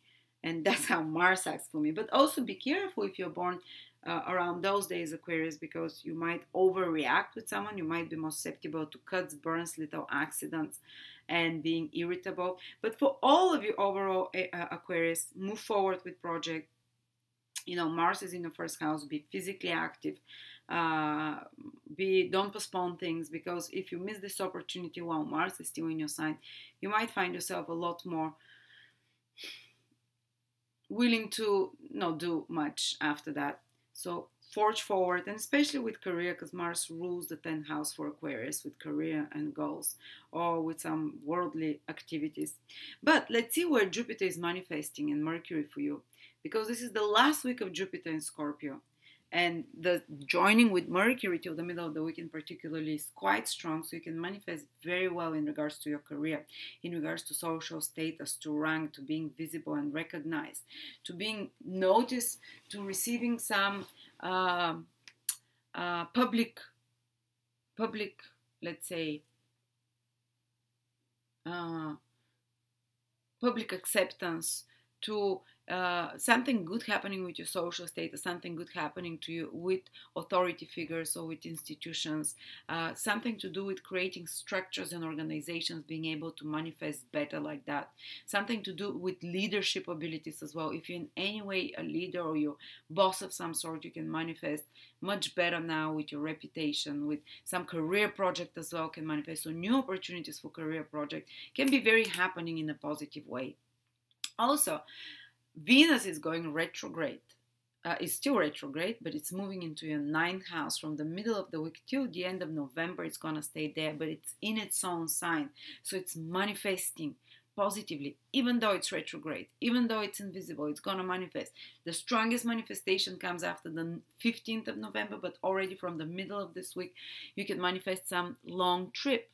And that's how Mars acts for me. But also be careful if you're born around those days, Aquarius, because you might overreact with someone. You might be more susceptible to cuts, burns, little accidents, and being irritable. But for all of you overall, Aquarius, move forward with project. Mars is in the first house. Be physically active. Don't postpone things, because if you miss this opportunity while Mars is still in your sign, you might find yourself a lot more willing to not do much after that. So forge forward, and especially with career, because Mars rules the 10th house for Aquarius, with career and goals, or with some worldly activities. But let's see where Jupiter is manifesting in Mercury for you, because this is the last week of Jupiter in Scorpio. And the joining with Mercury till the middle of the week in particularly is quite strong, so you can manifest very well in regards to your career, in regards to social status, to rank, to being visible and recognized, to being noticed, to receiving some public, let's say, public acceptance, to something good happening with your social status, something good happening to you with authority figures or with institutions, something to do with creating structures and organizations, being able to manifest better like that, something to do with leadership abilities as well. If you're in any way a leader or you're boss of some sort, you can manifest much better now with your reputation, with some career project as well can manifest. So new opportunities for career project can be very happening in a positive way. Also, Venus is going retrograde. It's still retrograde, but it's moving into your 9th house from the middle of the week till the end of November. It's going to stay there, but it's in its own sign. So it's manifesting positively, even though it's retrograde, even though it's invisible, it's going to manifest. The strongest manifestation comes after the 15th of November, but already from the middle of this week, you can manifest some long trip,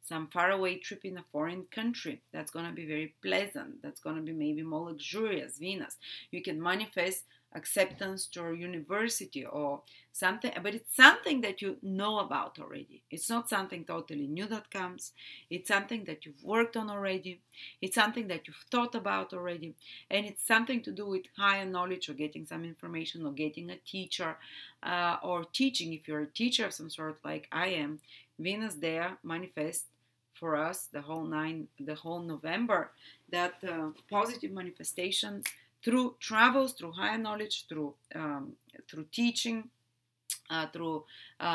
some faraway trip in a foreign country. That's going to be very pleasant. That's going to be maybe more luxurious, Venus. You can manifest acceptance to university or something, but it's something that you know about already. It's not something totally new that comes. It's something that you've worked on already. It's something that you've thought about already, and it's something to do with higher knowledge or getting some information or getting a teacher or teaching. If you're a teacher of some sort, like I am, Venus there manifest for us the whole November, that positive manifestations through travels, through higher knowledge, through teaching, through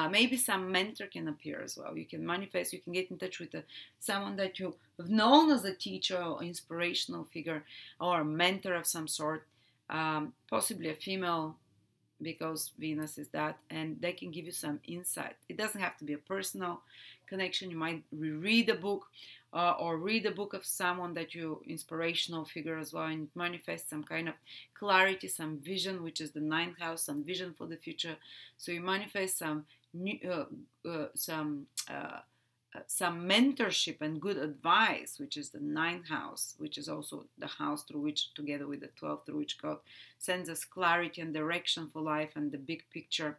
maybe some mentor can appear as well. You can manifest, you can get in touch with someone that you've known as a teacher or inspirational figure or a mentor of some sort, possibly a female, because Venus is that, and they can give you some insight. It doesn't have to be a personal connection. You might reread a book or read a book of someone that you inspirational figure as well, and manifest some kind of clarity, some vision, which is the ninth house, some vision for the future. So you manifest some some mentorship and good advice, which is the ninth house, which is also the house through which, together with the 12th, through which God sends us clarity and direction for life and the big picture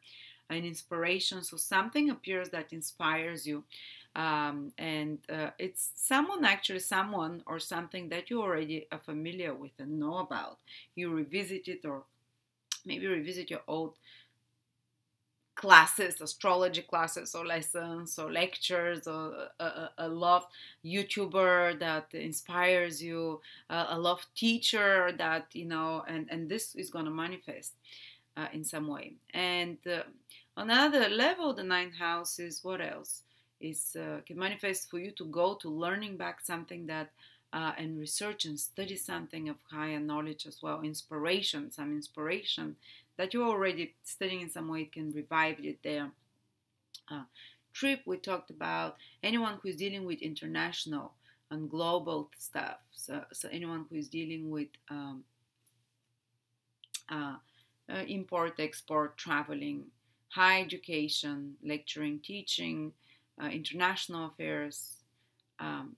and inspiration. So something appears that inspires you, and it's someone or something that you already are familiar with and know about. You revisit it, or maybe revisit your old classes, astrology classes or lessons or lectures, or a love YouTuber that inspires you, a love teacher that, and this is going to manifest in some way. And on another level, the ninth house is what else? Is can manifest for you to go to learning back something that and research and study something of higher knowledge as well. Some inspiration that you're already studying in some way, it can revive it there. Trip, we talked about. Anyone who is dealing with international and global stuff. So anyone who is dealing with import, export, traveling, high education, lecturing, teaching, international affairs,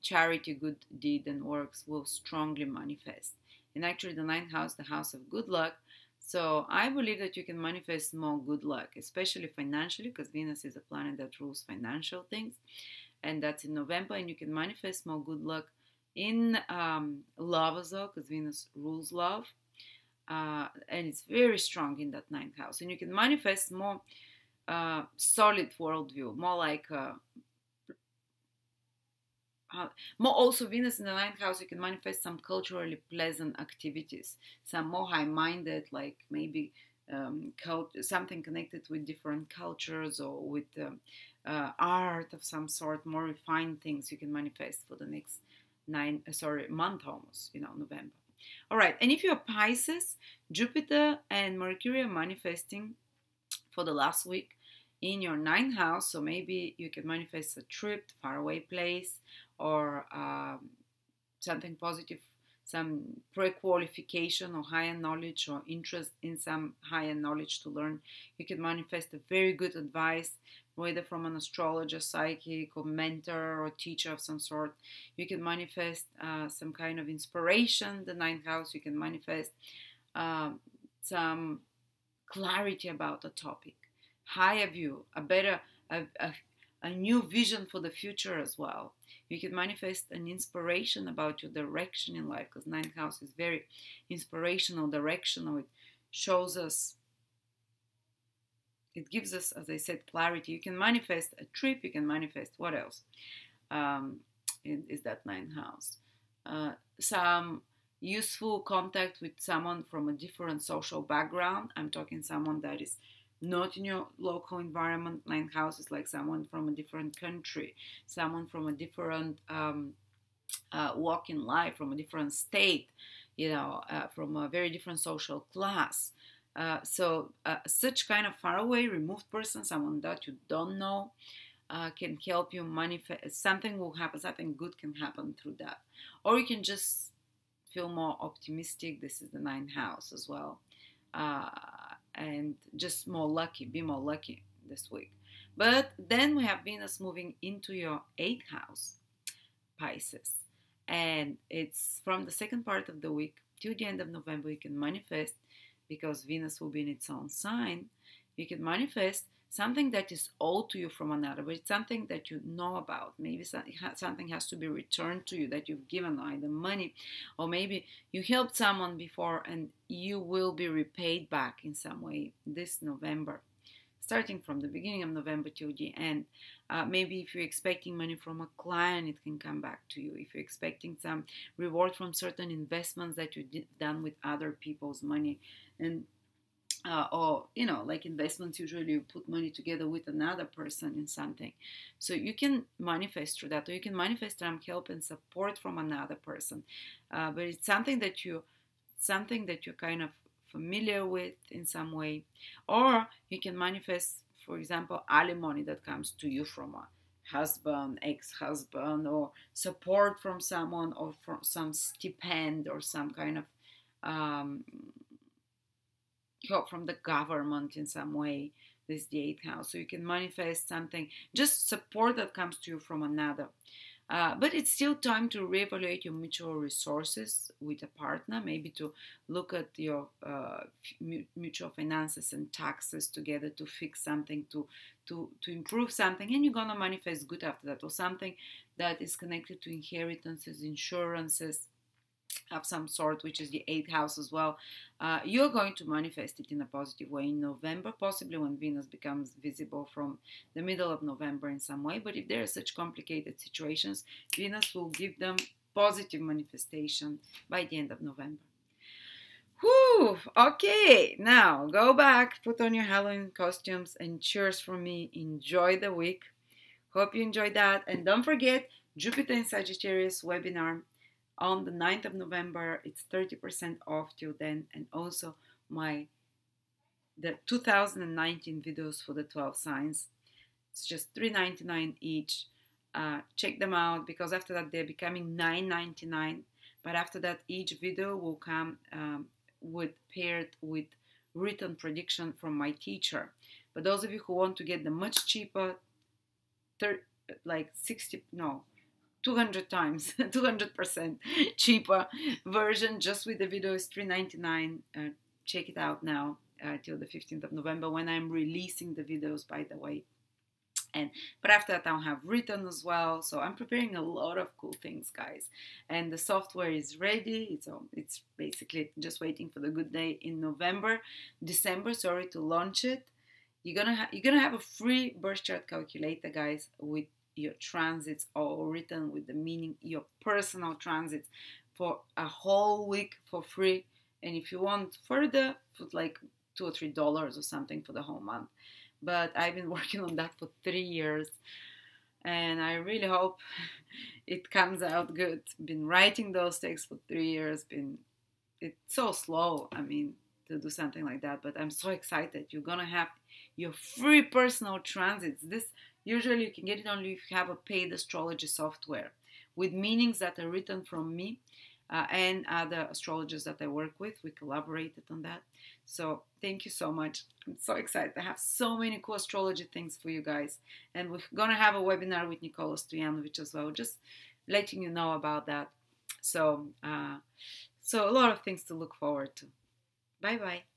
charity, good deed and works will strongly manifest. And actually the ninth house, the house of good luck. So I believe that you can manifest more good luck, especially financially, because Venus is a planet that rules financial things. And that's in November. And you can manifest more good luck in love as well, because Venus rules love. And it's very strong in that ninth house. And you can manifest more solid worldview, more like more also Venus in the ninth house. You can manifest some culturally pleasant activities, some more high-minded, like maybe something connected with different cultures or with art of some sort, more refined things you can manifest for the next month almost, November. All right, and if you're Pisces, Jupiter and Mercury are manifesting for the last week in your ninth house. So maybe you can manifest a trip, faraway place, or something positive, some pre-qualification or higher knowledge or interest in some higher knowledge to learn. You can manifest a very good advice, whether from an astrologer, psychic, or mentor or teacher of some sort. You can manifest some kind of inspiration, the ninth house. You can manifest some clarity about a topic, higher view, a new vision for the future as well. You can manifest an inspiration about your direction in life, because ninth house is very inspirational, directional. It shows us, it gives us, as I said, clarity. You can manifest a trip. You can manifest what else? Is that ninth house? Some useful contact with someone from a different social background. I'm talking someone that is not in your local environment. Ninth house is like someone from a different country, someone from a different walk in life, from a different state, from a very different social class. So such kind of faraway, removed person, someone that you don't know, can help you manifest. Something will happen, something good can happen through that. Or you can just feel more optimistic. This is the ninth house as well. And just more lucky, be more lucky this week. But then we have Venus moving into your 8th house, Pisces. And it's from the second part of the week till the end of November, you can manifest because Venus will be in its own sign, you can manifest something that is owed to you from another, but it's something that you know about. Maybe something has to be returned to you that you've given, either money, or maybe you helped someone before and you will be repaid back in some way this November, starting from the beginning of November till the end. Maybe if you're expecting money from a client, it can come back to you. If you're expecting some reward from certain investments that you've done with other people's money, and or like investments, usually you put money together with another person in something, so you can manifest through that, or you can manifest from help and support from another person, but it's something that you're kind of familiar with in some way. Or you can manifest, for example, alimony that comes to you from a husband, ex-husband, or support from someone, or from some stipend, or some kind of help from the government in some way. This is the 8th house, so you can manifest something, just support that comes to you from another. But it's still time to reevaluate your mutual resources with a partner, maybe to look at your mutual finances and taxes together to fix something, to improve something, and you're going to manifest good after that, or something that is connected to inheritances, insurances of some sort, which is the 8th house as well. You're going to manifest it in a positive way in November, possibly when Venus becomes visible from the middle of November in some way. But if there are such complicated situations, Venus will give them positive manifestation by the end of November. Whew, okay, now go back, put on your Halloween costumes, and cheers for me. Enjoy the week. Hope you enjoyed that. And don't forget, Jupiter in Sagittarius webinar on the 9th of November. It's 30% off till then. And also the 2019 videos for the 12 signs. It's just $3.99 each. Check them out, because after that they're becoming $9.99. But after that, each video will come paired with written prediction from my teacher. But those of you who want to get the much cheaper, 200 times, 200% cheaper version, just with the video, is $3.99. Check it out now till the 15th of November, when I'm releasing the videos, by the way. But after that, I'll have written as well. So I'm preparing a lot of cool things, guys. And the software is ready. It's basically just waiting for the good day in December, to launch it. You're gonna have a free birth chart calculator, guys, with your transits all written, with the meaning, your personal transits, for a whole week for free. And if you want further, put like $2 or $3 or something for the whole month. But I've been working on that for 3 years, and I really hope it comes out good. Been writing those texts for 3 years. It's so slow, to do something like that, but I'm so excited. You're gonna have your free personal transits. This usually you can get it only if you have a paid astrology software with meanings that are written from me and other astrologers that I work with. We collaborated on that. So thank you so much. I'm so excited. I have so many cool astrology things for you guys. And we're going to have a webinar with Nicola Stojanovic as well, just letting you know about that. So a lot of things to look forward to. Bye-bye.